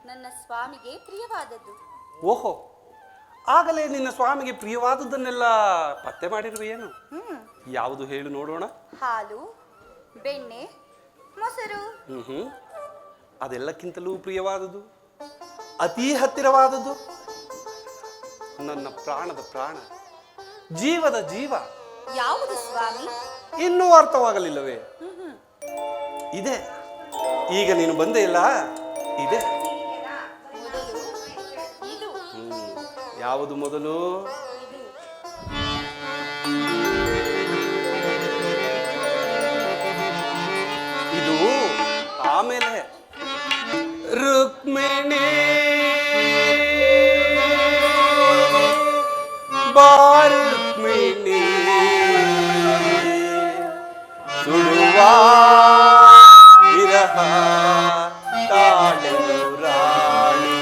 ನನ್ನ ಸ್ವಾಮಿಗೆ ಪ್ರಿಯವಾದದ್ದು. ಓಹೋ, ಆಗಲೇ ನಿನ್ನ ಸ್ವಾಮಿಗೆ ಪ್ರಿಯವಾದದ್ದನ್ನೆಲ್ಲ ಪತ್ತೆ ಮಾಡಿರುವೆಯೇನು? ಯಾವುದು ಹೇಳು ನೋಡೋಣ. ಹಾಲು, ಬೆಣ್ಣೆ, ಮೊಸರು. ಅದೆಲ್ಲಕ್ಕಿಂತಲೂ ಪ್ರಿಯವಾದದ್ದು, ಅತೀ ಹತ್ತಿರವಾದದ್ದು, ನನ್ನ ಪ್ರಾಣದ ಪ್ರಾಣ, ಜೀವದ ಜೀವ ಯಾವುದು ಸ್ವಾಮಿ? ಇನ್ನೂ ಅರ್ಥವಾಗಲಿಲ್ಲವೇ? ಇದೆ, ಈಗ ನೀನು ಬಂದೇ ಇಲ್ಲ, ಇದೆ. ಯಾವುದು ಮೊದಲು? ಇದು ಆಮೇಲೆ. ರುಕ್ಮಿಣಿ ಬಾರುಕ್ಮಿಣಿ ಸುಡುವ ವಿರಹ ತಾಳೆನು ರಾಣಿ.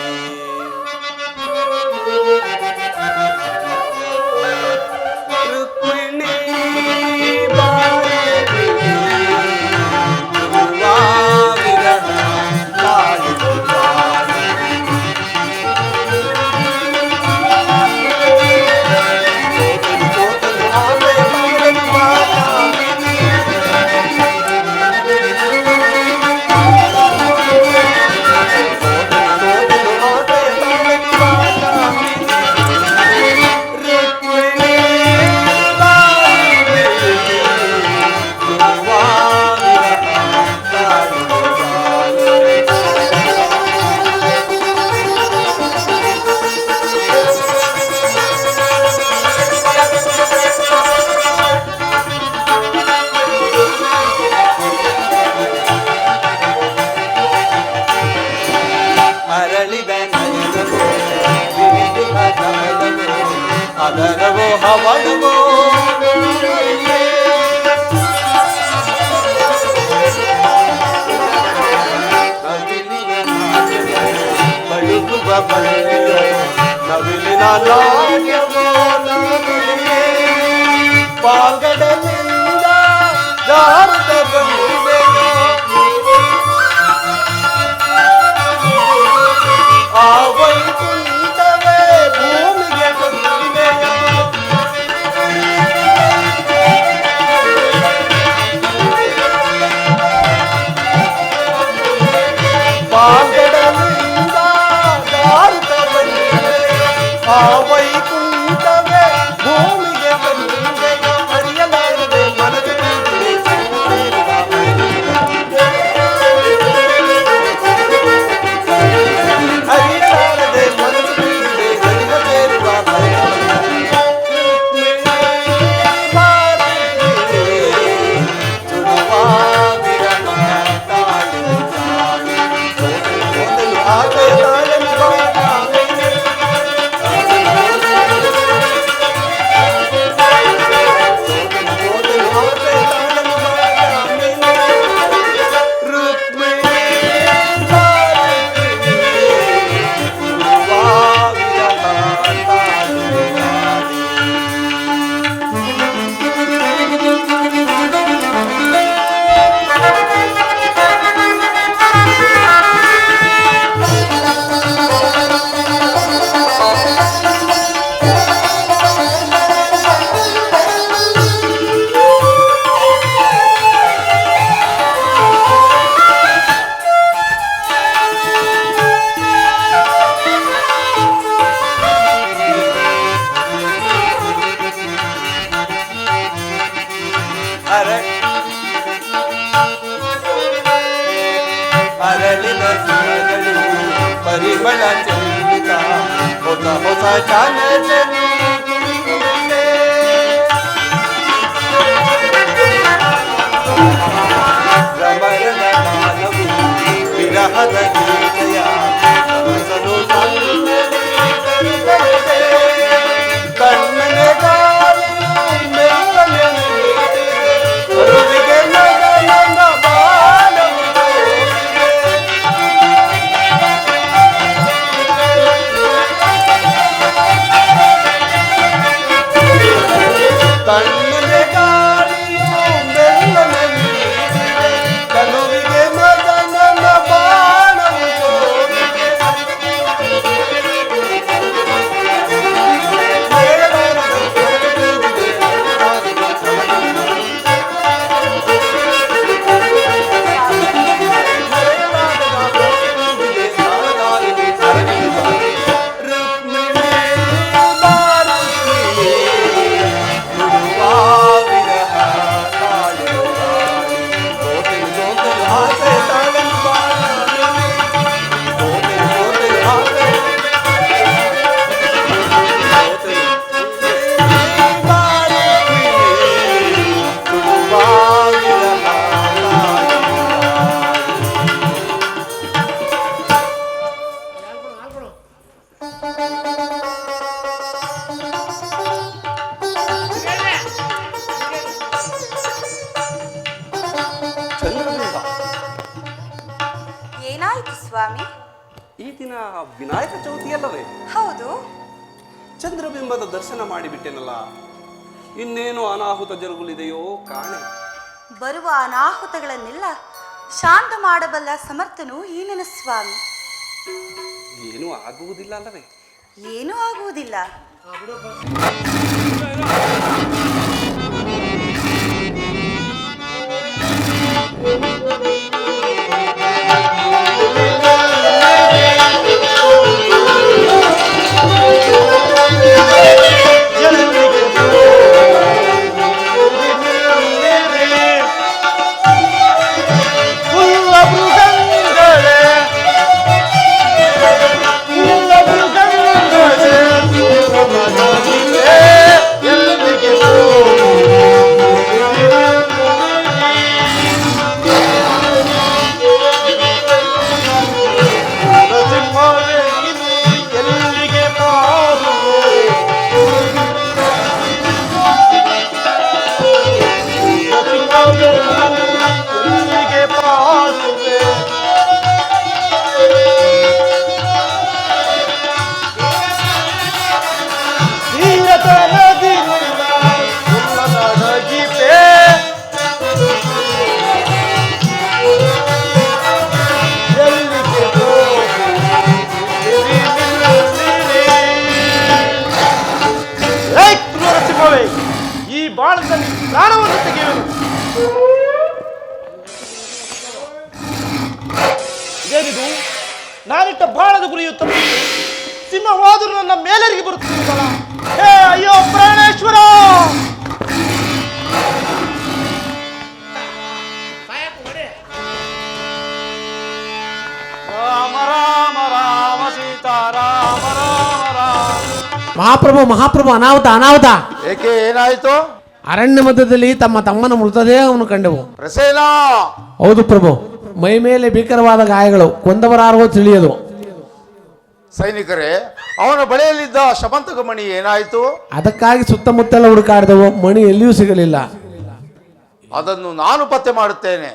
ರುಕ್ಮಿಣಿ ಬಾರುಕ್ಮಿಣಿ ಸುಡುವ ವಿರಹ ತಾಳೆನು ರಾಣಿ. ಅದರವೋ ಹವಳವೋ ಬಳುಕುವ ಬಳ್ಳಿಯೋ ನವಿಲಿನ ನಾಟ್ಯವೋ ನವಿಲಿಯೇ ಪಾಗಡಲಿಂದ ಜಾರದ ಬಂದಿದೆಯೋ ಆ ವೈಕುಂಠವೇ ಭೂಮಿಗೆ ಬಂದಿದೆಯೋ. ಪಾಗಡಲಿಂದ ಜಾರದ ಬಂದಿದೆಯೋ ಆ ವೈಕುಂಠವೇ ಭೂಮಿಗೆ ಬಂದಿದೆಯೋ. ಅರಿಯಲಾರದೆ ಮನದ ಅರಿಯಲಾರದೆ ಮನಸ್ಸು ಬಿಟ್ಟಿದೆ ಜನ್ಮ ಸೇರುವ ಭಯ. ಸುಡುವ ವಿರಹ ತಾಳೆನು ರಾಣಿ. ಸೋದಲು ಆಕೆಯ ತಾಳೆನು ರಾಣಿ. ಸೋದಲು ಆಕೆಯ ತಾಳೆನು ರಾಣಿ. ರುಕ್ಮಿಣಿ ಅರಳಿನ ಸುರಗಳು ಪರಿಮಳ ಚೆಲ್ಲಿದ ಹೊಸ ಹೊಸ ಚಾನಚನೆ ರಮರನ ಮಾನವು ವಿರಹದ ಗೀತೆಯ ಕಣ್ಣನೆ ಗಾಳಿಯು ಮೆಲ್ಲನೆ ಅರುವಿಗೆ ನಗ ನಗ ಬಾಲವು ಕಣ್ಣನೆ ಗಾಳಿಯು ಮೆಲ್ಲನೆ ಕನುವಿಗೆ ಮಗ ನನ್ನ ಬಾಲ ಏನಾಯಿತು ಸ್ವಾಮಿ? ಈ ದಿನ ವಿನಾಯಕ ಚೌತಿಯಲ್ಲವೇ? ಹೌದು. ಚಂದ್ರಬಿಂಬದ ದರ್ಶನ ಮಾಡಿಬಿಟ್ಟೆನಲ್ಲ, ಇನ್ನೇನು ಅನಾಹುತ ಜರುಗಲಿದೆಯೋ ಕಾಣೆ. ಬರುವ ಅನಾಹುತಗಳನ್ನೆಲ್ಲ ಶಾಂತ ಮಾಡಬಲ್ಲ ಸಮರ್ಥನು ಈ ನನ್ನ ಸ್ವಾಮಿ. ಏನೂ ಆಗುವುದಿಲ್ಲ ಅಲ್ಲವೇ? ಏನೂ ಆಗುವುದಿಲ್ಲ. ಈ ಬಾಳದಲ್ಲಿ ಪ್ರಾಣವನ್ನು ತೆಗೆಯುವುದು ಇದೇನಿದು? ನಾನಿಟ್ಟ ಬಾಳದ ಗುರಿಯು ತಪ್ಪಿತು. ಸಿಂಹವಾದರೂ ನನ್ನ ಮೇಲರಿಗೆ ಬರುತ್ತಿದ್ದಲ್ಲ. ಹೇ ಅಯ್ಯೋ ಪ್ರಾಣೇಶ್ವರ! ರಾಮ ರಾಮ ರಾಮ ಸೀತಾರಾಮ ರಾಮ ರಾಮ. ಮಹಾಪ್ರಭು ಅನಾಹುತ ಅನಾಹುತ. ಏಕೆ, ಏನಾಯ್ತು? ಅರಣ್ಯ ಮಧ್ಯದಲ್ಲಿ ತಮ್ಮ ತಮ್ಮನ ಮೃತದೇಹವನ್ನು ಕಂಡೆವು. ಪ್ರಸೇನ. ಹೌದು ಪ್ರಭು, ಮೈ ಮೇಲೆ ಭೀಕರವಾದ ಗಾಯಗಳು, ಕೊಂದವರಾರೋ ತಿಳಿಯದು. ಸೈನಿಕರೇ, ಅವನ ಬಳಿಯಲ್ಲಿದ್ದ ಶಮಂತಕ ಮಣಿ ಏನಾಯಿತು? ಅದಕ್ಕಾಗಿ ಸುತ್ತಮುತ್ತೆಲ್ಲ ಹುಡುಕಾಡಿದವು, ಮಣಿ ಎಲ್ಲಿಯೂ ಸಿಗಲಿಲ್ಲ. ಅದನ್ನು ನಾನು ಪತ್ತೆ ಮಾಡುತ್ತೇನೆ.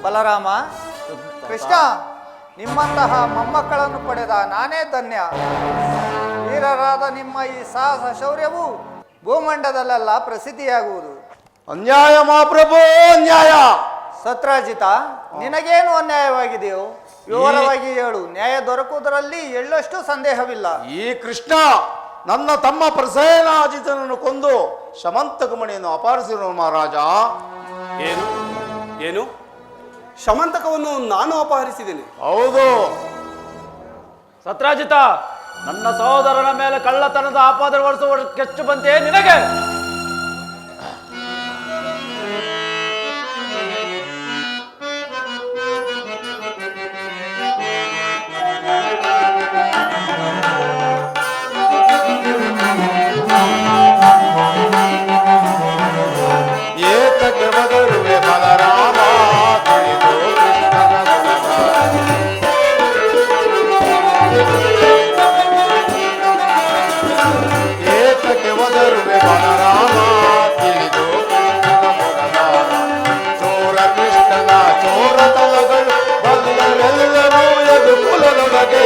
ಬಲರಾಮ, ಕೃಷ್ಣ, ನಿಮ್ಮಂತಹ ಮೊಮ್ಮಕ್ಕಳನ್ನು ಪಡೆದ ನಾನೇ ಧನ್ಯ. ವೀರರಾದ ನಿಮ್ಮ ಈ ಸಾಹಸ ಶೌರ್ಯವು ಭೂಮಂಡದಲ್ಲೆಲ್ಲ ಪ್ರಸಿದ್ಧಿಯಾಗುವುದು. ಅನ್ಯಾಯ ಮಹಾಪ್ರಭು, ಅನ್ಯಾಯ. ಸತ್ರಾಜಿತ, ನಿನಗೇನು ಅನ್ಯಾಯವಾಗಿದೆಯೋ ವಿವರವಾಗಿ ಹೇಳು. ನ್ಯಾಯ ದೊರಕುವುದರಲ್ಲಿ ಎಳ್ಳಷ್ಟು ಸಂದೇಹವಿಲ್ಲ. ಈ ಕೃಷ್ಣ ನನ್ನ ತಮ್ಮ ಪ್ರಸೇನಾಜಿತನನ್ನು ಕೊಂದು ಶಮಂತಕ ಮಣಿಯನ್ನು ಅಪಹರಿಸಿರುವ ಮಹಾರಾಜ. ಏನು ಏನು ಶಮಂತಕವನ್ನು ನಾನು ಅಪಹರಿಸಿದ್ದೇನೆ? ಹೌದು. ಸತ್ರಾಜಿತ, ನನ್ನ ಸಹೋದರನ ಮೇಲೆ ಕಳ್ಳತನದ ಆಪಾದನೆ ಹೊರಿಸುವ ಕೆಚ್ಚು ಬಂತೆ ನಿನಗೆ? ಒದರುವೆ ಬಲರಾಮ ತಿಳಿದು ಕೃಷ್ಣನ ಗುಣಗಾನ. ಏತಕ್ಕೆ ಒದರುವೆ ಬಲರಾಮ ತಿಳಿದು ಕೃಷ್ಣನ ಗುಣಗಾನ. ಚೋರ ಕೃಷ್ಣನ ಚೋರತನಗಳು ಬಲ್ಲರೆಲ್ಲರೂ ಎದು ಕುಲದೊಳಗೆ.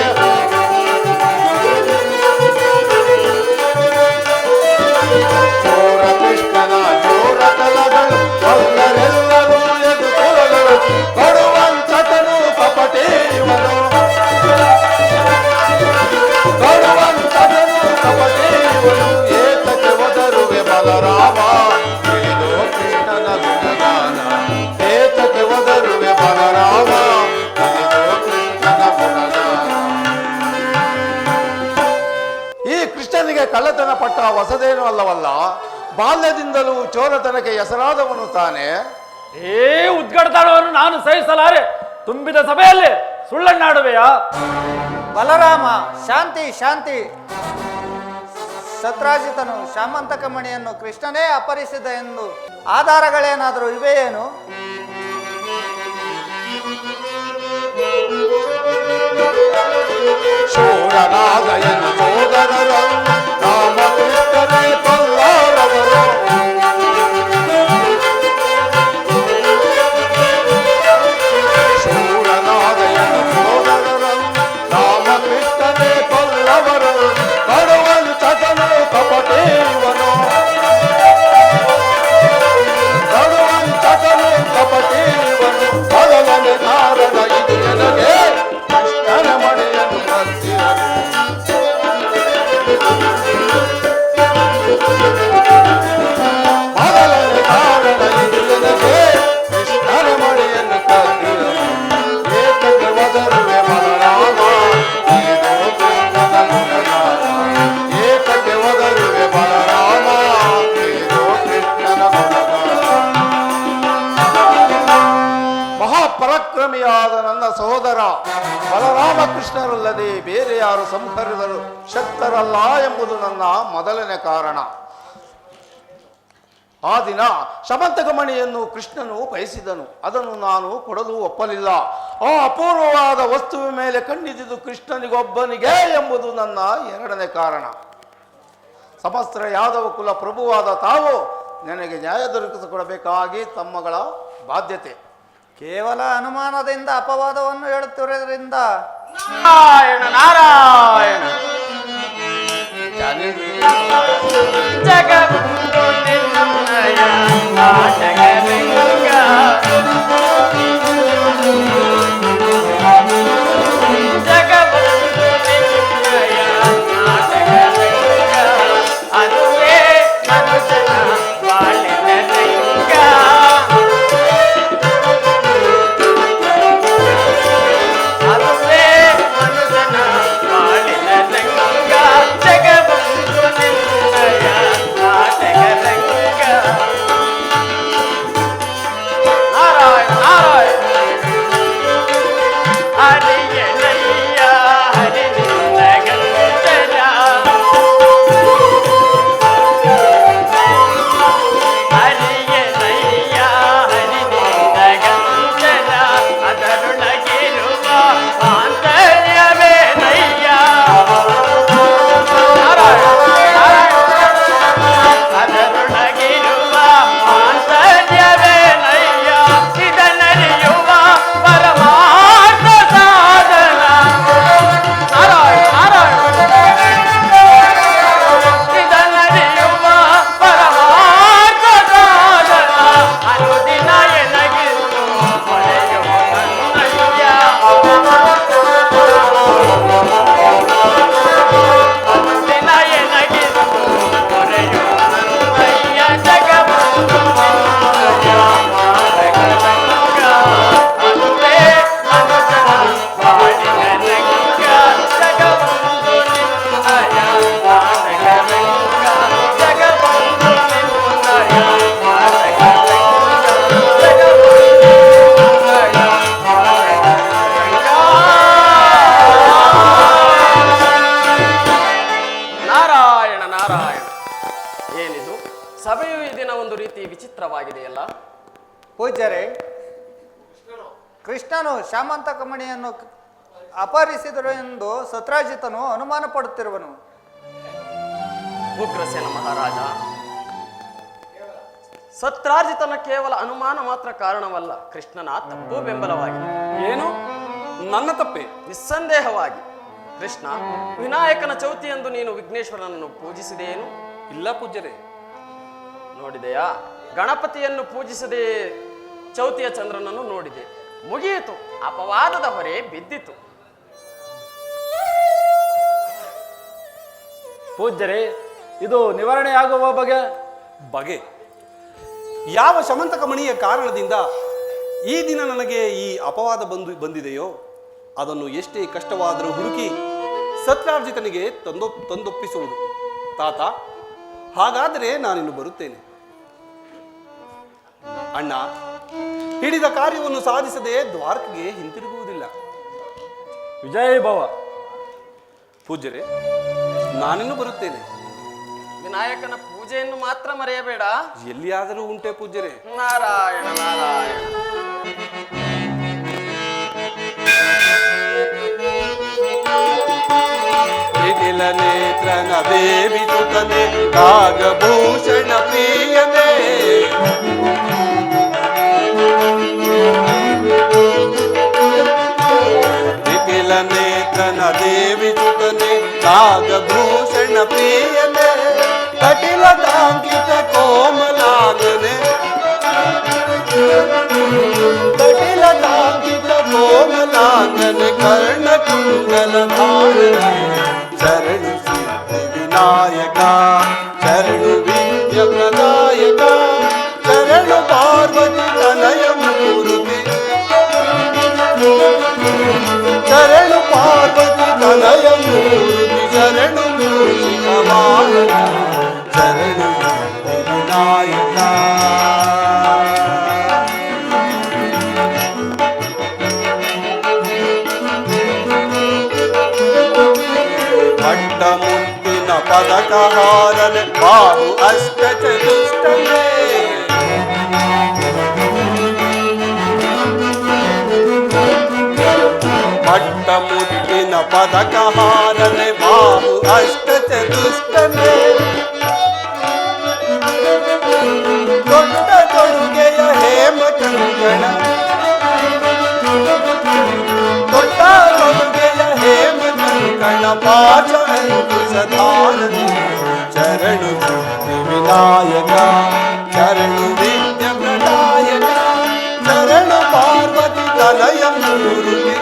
ಚೋರ ಕೃಷ್ಣನ ಚೋರತನಗಳು ಬಲ್ಲರೆಲ್ಲರೂ ಎದು ಕುಲದೊಳಗೆ. ಕೊಡುವಂತನು ಕಪಟೇ ಇವನು, ಕೊಡುವಂತನು ಕಪಟೇ ಇವನು. ಏತಕ್ಕೆ ಒದರುವೆ ಬಲರಾಮ ತಿಳಿದು ಕೃಷ್ಣನ ಗುಣಗಾನ. ಏತಕ್ಕೆ ಒದರುವೆ ಬಲರಾಮ ತಿಳಿದು ಕೃಷ್ಣನ ಗುಣಗಾನ. ಈ ಕೃಷ್ಣನಿಗೆ ಕಳ್ಳತನ ಪಟ್ಟ ಹೊಸದೇನೂ ಅಲ್ಲವಲ್ಲ. ಬಾಲ್ಯದಿಂದಲೂ ಚೋರತನಕ್ಕೆ ಹೆಸರಾದವನು ತಾನೆ. ಏ ಉದ್ಗಡತನವನ್ನು ನಾನು ಸಹಿಸಲಾರೆ. ತುಂಬಿದ ಸಭೆಯಲ್ಲಿ ಸುಳ್ಳನ್ನಾಡುವೆಯಾ? ಬಲರಾಮ, ಶಾಂತಿ ಶಾಂತಿ. ಸತ್ರಾಜಿತನು ಶಾಮಂತಕ ಮಣಿಯನ್ನು ಕೃಷ್ಣನೇ ಅಪಹರಿಸಿದ ಎಂದು ಆಧಾರಗಳೇನಾದರೂ ಇವೆಯೇನು? ಶೂರನಾದಯನ ಸೋದರರು ರಾಮಕೃಷ್ಣನೇ ಕೊಲ್ಲಾರವರು. ಶೂರನಾದಯನ ಸೋದರರು ರಾಮಕೃಷ್ಣನೇ ಕೊಲ್ಲವರು. ಕಡುವಂತನು ಕಪಟೇ ಇವನು, ಕಡುವಂತನು ಕಪಟೇ ಇವನು. ಮೊದಲನೇ ಕಾರಣ ಇದು ನನಗೆ ಕೃಷ್ಣನ ಮಣಿಯನ್ನು ಕದ್ದಿರಲು. ಮೊದಲನೇ ಕಾರಣ ಇದು ನನಗೆ ಕೃಷ್ಣನ ಮಣಿಯನ್ನು ಕದ್ದಿರಲು. ಏತಕ್ಕೆ ಒದರುವೆ ಬಲರಾಮ ತಿಳಿದು ಕೃಷ್ಣನ ಗುಣಗಾನ. ಏತಕ್ಕೆ ಒದರುವೆ ಬಲರಾಮ ತಿಳಿದು ಕೃಷ್ಣನ ಗುಣಗಾನ. ಮಹಾಪರಾಕ್ರಮಿಯಾದ ನನ್ನ ಸಹೋದರ ಬಲರಾಮಕೃಷ್ಣರಲ್ಲದೆ ಬೇರೆ ಯಾರು ಸಂಹರಿಸಲು ಶಕ್ತರಲ್ಲ ಎಂಬುದು ನನ್ನ ಮೊದಲನೇ ಕಾರಣ. ಆ ದಿನ ಶಮಂತಕ ಮಣಿಯನ್ನು ಕೃಷ್ಣನು ಬಯಸಿದನು. ಅದನ್ನು ನಾನು ಕೊಡಲು ಒಪ್ಪಲಿಲ್ಲ. ಆ ಅಪೂರ್ವವಾದ ವಸ್ತುವಿನ ಮೇಲೆ ಕಣ್ಣಿದ್ದುದು ಕೃಷ್ಣನಿಗೊಬ್ಬನಿಗೆ ಎಂಬುದು ನನ್ನ ಎರಡನೇ ಕಾರಣ. ಸಮಸ್ತ ಯಾದವ ಕುಲ ಪ್ರಭುವಾದ ತಾವು ನನಗೆ ನ್ಯಾಯ ದೊರಕಿಸಿಕೊಡಬೇಕಾಗಿ ತಮ್ಮಗಳ ಬಾಧ್ಯತೆ. ಕೇವಲ ಅನುಮಾನದಿಂದ ಅಪವಾದವನ್ನು ಹೇಳುತ್ತಿರುವುದರಿಂದ ನಾರಾಯಣ ನಾರಾಯಣ. ಜಗವಂತು ನಿನ್ನಯ ನಾಟಕರಂಗ. ಜಗವಂತು ನಿನ್ನಯ ನಾಟಕರಂಗ. ಅದುವೇ ಮನುಷ್ಯನ ಬಾಳಿನ ರಂಗ. ಅದುವೇ ಮನುಷ್ಯನ ಬಾಳಿನ ರಂಗ. ಜಗವಂತು ನಿನ್ನಯ ನಾಟಕರಂಗ. ಪೂಜ್ಯರೇ, ಕೃಷ್ಣನು ಶಾಮಂತಕಮಣಿಯನ್ನು ಅಪಹರಿಸಿದರು ಎಂದು ಸತ್ರಾಜಿತನು ಅನುಮಾನ ಪಡುತ್ತಿರುವನು. ಉಗ್ರಸೇನ ಮಹಾರಾಜ, ಸತ್ರಾಜಿತನ ಕೇವಲ ಅನುಮಾನ ಮಾತ್ರ ಕಾರಣವಲ್ಲ, ಕೃಷ್ಣನ ತಪ್ಪು ಬೆಂಬಲವಾಗಿದೆ. ಏನು? ನನ್ನ ತಪ್ಪೆ? ನಿಸ್ಸಂದೇಹವಾಗಿ. ಕೃಷ್ಣ, ವಿನಾಯಕನ ಚೌತಿಯಂದು ನೀನು ವಿಘ್ನೇಶ್ವರನನ್ನು ಪೂಜಿಸಿದೆಯೇನು? ಇಲ್ಲ ಪೂಜ್ಯರೇ. ನೋಡಿದೆಯಾ? ಗಣಪತಿಯನ್ನು ಪೂಜಿಸದೆ ಚೌತಿಯ ಚಂದ್ರನನ್ನು ನೋಡಿದೆ. ಮುಗಿಯಿತು, ಅಪವಾದದ ಹೊರೆ ಬಿದ್ದಿತು. ಪೂಜ್ಯರೇ, ಇದು ನಿವಾರಣೆಯಾಗುವ ಬಗೆ ಯಾವ ಶಮಂತಕ ಮಣಿಯ ಕಾರಣದಿಂದ ಈ ದಿನ ನನಗೆ ಈ ಅಪವಾದ ಬಂದಿದೆಯೋ ಅದನ್ನು ಎಷ್ಟೇ ಕಷ್ಟವಾದರೂ ಹುಡುಕಿ ಸತ್ರಾರ್ಜಿತನಿಗೆ ತಂದೊಪ್ಪಿಸುವುದು. ತಾತ, ಹಾಗಾದರೆ ನಾನಿನ್ನು ಬರುತ್ತೇನೆ. ಅಣ್ಣ, ಹಿಡಿದ ಕಾರ್ಯವನ್ನು ಸಾಧಿಸದೆ ದ್ವಾರಕೆಗೆ ಹಿಂತಿರುಗುವುದಿಲ್ಲ. ವಿಜಯ ಭವ. ಪೂಜ್ಯರೇ, ನಾನಿನ್ನು ಬರುತ್ತೇನೆ. ವಿನಾಯಕನ ಪೂಜೆಯನ್ನು ಮಾತ್ರ ಮರೆಯಬೇಡ. ಎಲ್ಲಿಯಾದರೂ ಉಂಟೆ ಪೂಜ್ಯರೇ? ನಾರಾಯಣ ನಾರಾಯಣ. ವಿಟಿಲ ನೇತ್ರನ ದೇವಿ ಸುತನೆ ನಾಗಭೂಷಣ ಪ್ರಿಯನೇ, ವಿಟಿಲ ನೇತ್ರನ ದೇವಿ ಸುತನೆ ನಾಗಭೂಷಣ ಪ್ರಿಯನೇ, ಕಟಿಲ ತಾಂಕಿತ ಕೋಮಲಾಂಗನೆ, ಕಟಿಲ ತಾಂಕಿತ ಕೋಮಲಾಂಗನೆ, ಕರ್ಣ ಕುಂಡಲ ಧಾರನೆ, ಶರಣು ಸಿದ್ಧಿ ವಿನಾಯಕ, ಶರಣು ವಿದ್ಯ ಪ್ರದಾಯಕ, ಶರಣು ಪಾರ್ವತಿ ತನಯ ಮೂರುತಿ, ಶರಣು ಪಾರ್ವತಿ ತನಯ ಮೂರುತಿ, ಶರಣು ಮೂಷಿಕ ವಾಹನ, ಶರಣು ಸಿದ್ಧಿ ವಿನಾಯಕ. ಪಟ್ಟ ಮುತ್ತಿನ ಪದಕಹಾರನೆ ಬಾಹು ಅಷ್ಟ ಚತುಷ್ಟನೇ, ಪಟ್ಟ ಮುತ್ತಿನ ಪದಕಹಾರನೆ ಬಾಹು ಅಷ್ಟ ಚತುಷ್ಟನೇ, ದೊಡ್ಡ ಕೊಡುಗೆಯ ಹೇಮ ಕಂಕಣ, ದೊಡ್ಡ ಕೊಡುಗೆಯ ಹೇಮ ಕಂಕಣ, ಪಾಚ ಅಂಕುಶಧಾರನೆ, ಶರಣು ಸಿದ್ಧಿ ವಿನಾಯಕ, ಶರಣು ವಿದ್ಯ ಪ್ರದಾಯಕ, ಶರಣು ಪಾರ್ವತಿ ತನಯ ಮೂರುತಿ,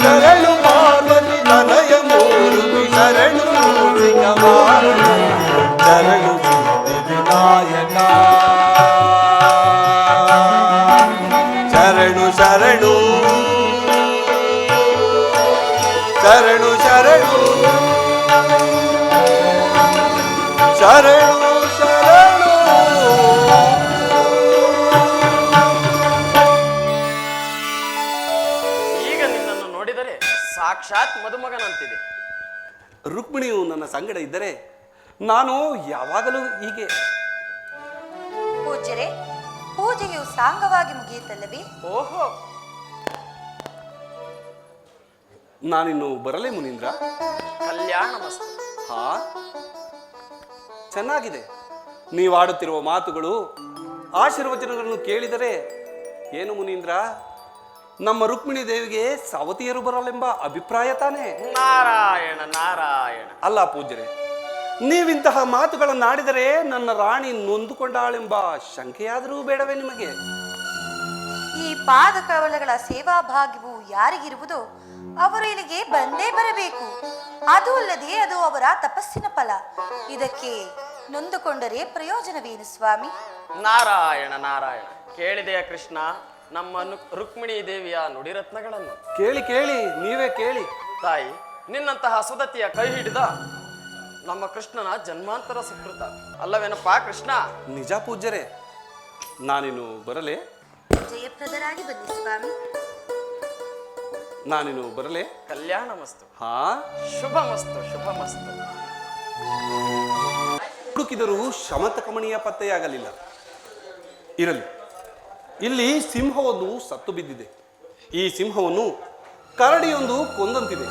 ಶರಣು ಪಾರ್ವತಿ ತನಯ ಮೂರುತಿ, ಶರಣು ಮೂಷಿಕ ವಾಹನ, ಶರಣು ಸಿದ್ಧಿ ವಿನಾಯಕ. ಶರಣು ಶರಣು ಶರಣು ಶರಣು ಶರಣು ಶರಣು. ಈಗ ನಿನ್ನನ್ನು ನೋಡಿದರೆ ಸಾಕ್ಷಾತ್ ಮದುಮಗನಂತಿದೆ. ರುಕ್ಮಿಣಿಯು ನನ್ನ ಸಂಗಡ ಇದ್ದರೆ ನಾನು ಯಾವಾಗಲೂ ಹೀಗೆ. ಪೂಜ್ಯರೇ, ಪೂಜೆಯು ಸಾಂಗವಾಗಿ ಮುಗಿಯುತ್ತಲ್ಲವೇ? ಓಹೋ, ನಾನಿನ್ನು ಬರಲೇ ಮುನೀಂದ್ರ? ಕಲ್ಯಾಣ ಮಸ್ತು. ಹಾ, ಚೆನ್ನಾಗಿದೆ. ನೀವಾಡುತ್ತಿರುವ ಮಾತುಗಳು, ಆಶೀರ್ವಚನಗಳನ್ನು ಕೇಳಿದರೆ ಏನು ಮುನೀಂದ್ರ, ನಮ್ಮ ರುಕ್ಮಿಣಿ ದೇವಿಗೆ ಸವತಿಯರು ಬರಲೆಂಬ ಅಭಿಪ್ರಾಯ ತಾನೇ? ನಾರಾಯಣ ನಾರಾಯಣ. ಅಲ್ಲ ಪೂಜ್ಯರೇ, ನೀವಿಂತಹ ಮಾತುಗಳನ್ನಾಡಿದರೆ ನನ್ನ ರಾಣಿ ನೊಂದುಕೊಂಡಾಳೆಂಬ ಶಂಕೆಯಾದರೂ ಬೇಡವೇ ನಿಮಗೆ? ಈ ಪಾದ ಕವಲಗಳ ಸೇವಾ ಭಾಗ್ಯವು ಯಾರಿಗಿರುವುದೋ ಅವರು ಇಲ್ಲಿಗೆ ಬಂದೇ ಬರಬೇಕು. ಅದು ಅಲ್ಲದೆ ಅದು ಅವರ ತಪಸ್ಸಿನ ಫಲ. ಇದಕ್ಕೆ ನೊಂದುಕೊಂಡರೆ ಪ್ರಯೋಜನವೇನು ಸ್ವಾಮಿ? ನಾರಾಯಣ ನಾರಾಯಣ. ಕೇಳಿದೆಯ ಕೃಷ್ಣ ನಮ್ಮ ರುಕ್ಮಿಣಿ ದೇವಿಯ ನುಡಿರತ್ನಗಳನ್ನು? ಕೇಳಿ ಕೇಳಿ, ನೀವೇ ಕೇಳಿ. ತಾಯಿ, ನಿನ್ನಂತಹ ಸುದತಿಯ ಕೈ ಹಿಡಿದ ನಮ್ಮ ಕೃಷ್ಣನ ಜನ್ಮಾಂತರ ಸುಕೃತ ಅಲ್ಲವೇನಪ್ಪ ಕೃಷ್ಣ? ನಿಜ ಪೂಜ್ಯರೇ, ನಾನಿನ್ನು ಬರಲೇ? ಜಯಪ್ರದರಾಗಿ ಬನ್ನಿ ಸ್ವಾಮಿ. ನಾನಿನ್ನು ಬರಲೇ? ಕಲ್ಯಾಣ ಮಸ್ತು. ಹಾ, ಶುಭ ಮಸ್ತು ಶುಭ ಮಸ್ತು. ಹುಡುಕಿದರೂ ಶಮಂತಕಮಣಿಯ ಪತ್ತೆಯಾಗಲಿಲ್ಲ. ಇರಲಿ, ಇಲ್ಲಿ ಸಿಂಹವೊಂದು ಸತ್ತು ಬಿದ್ದಿದೆ. ಈ ಸಿಂಹವನ್ನು ಕರಡಿಯೊಂದು ಕೊಂದಂತಿದೆ.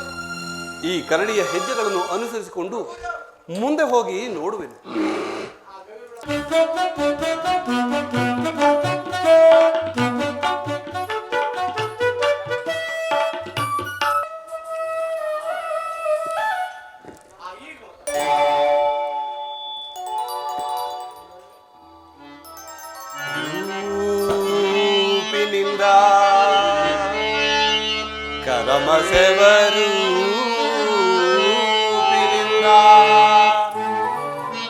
ಈ ಕರಡಿಯ ಹೆಜ್ಜೆಗಳನ್ನು ಅನುಸರಿಸಿಕೊಂಡು ಮುಂದೆ ಹೋಗಿ ನೋಡುವೆನು. ಕರಮಸೆವರು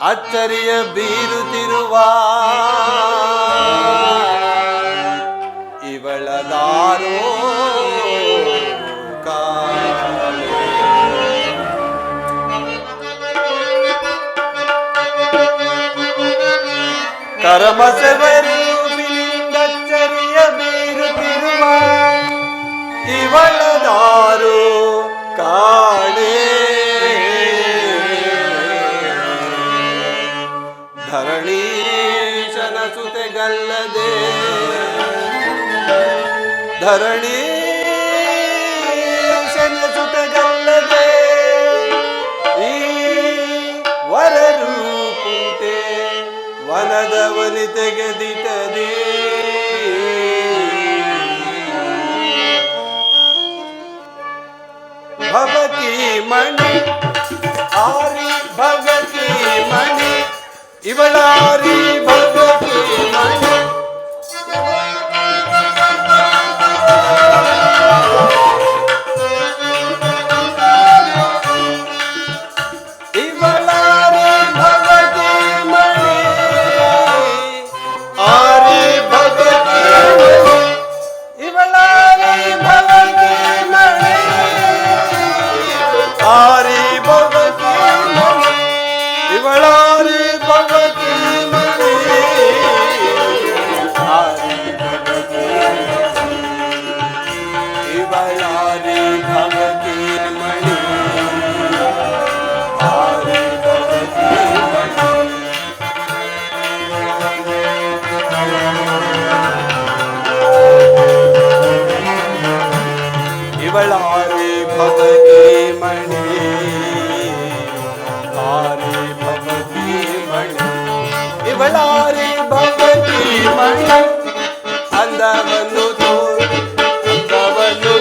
ಅಚ್ಚರಿಯ ಬೀರುತ್ತಿರುವ ಇವಳದಾರೋ ಕರಮಸೆವರು ಅಚ್ಚರಿಯ ಬೀರುತ್ತಿರುವ ಇವಳದಾರು ಕಾಣೆ ಧರಣೀಶನ ಸುತೆಗಲ್ಲದೆ ಧರಣೀಶನ ಸುತೆಗಲ್ಲದೆ ಈ ವರರು ಕುಂಟೆ ವನದ ವನಿತೆಗೆ ದಿಟದೆ ಭಗತಿ ಮಣಿ ಆರಿ ಭಗತಿ ಮಣಿ ಇವಳಾರಿ ಭಗತಿ ಮಣಿ ಇವಳಾರಿ ಭಗತಿ ಮಣಿ ಆರಿ ಭಗತಿ ಮಣಿ ಇವಳಾರಿ ಭಗತಿ ಮಣಿ ಆರಿ ಭಗತಿ ಮಣಿ ಇವಳಾರಿ ಭಗತಿ ಮಣಿ ಆರಿ ಭಗತಿ ಇವಳಾರಿ ಭಗತಿ ಮಣಿ ಆರಿ ಭಗತಿ ಮಣಿ ಇವಳಾರಿ ಭಗತಿ ಮಣಿ ಆರಿ ಭಗತಿ ಮಣಿ ಇವಳಾರಿ ಭಗತಿ ಮಣಿ ಅಂದವನ್ನು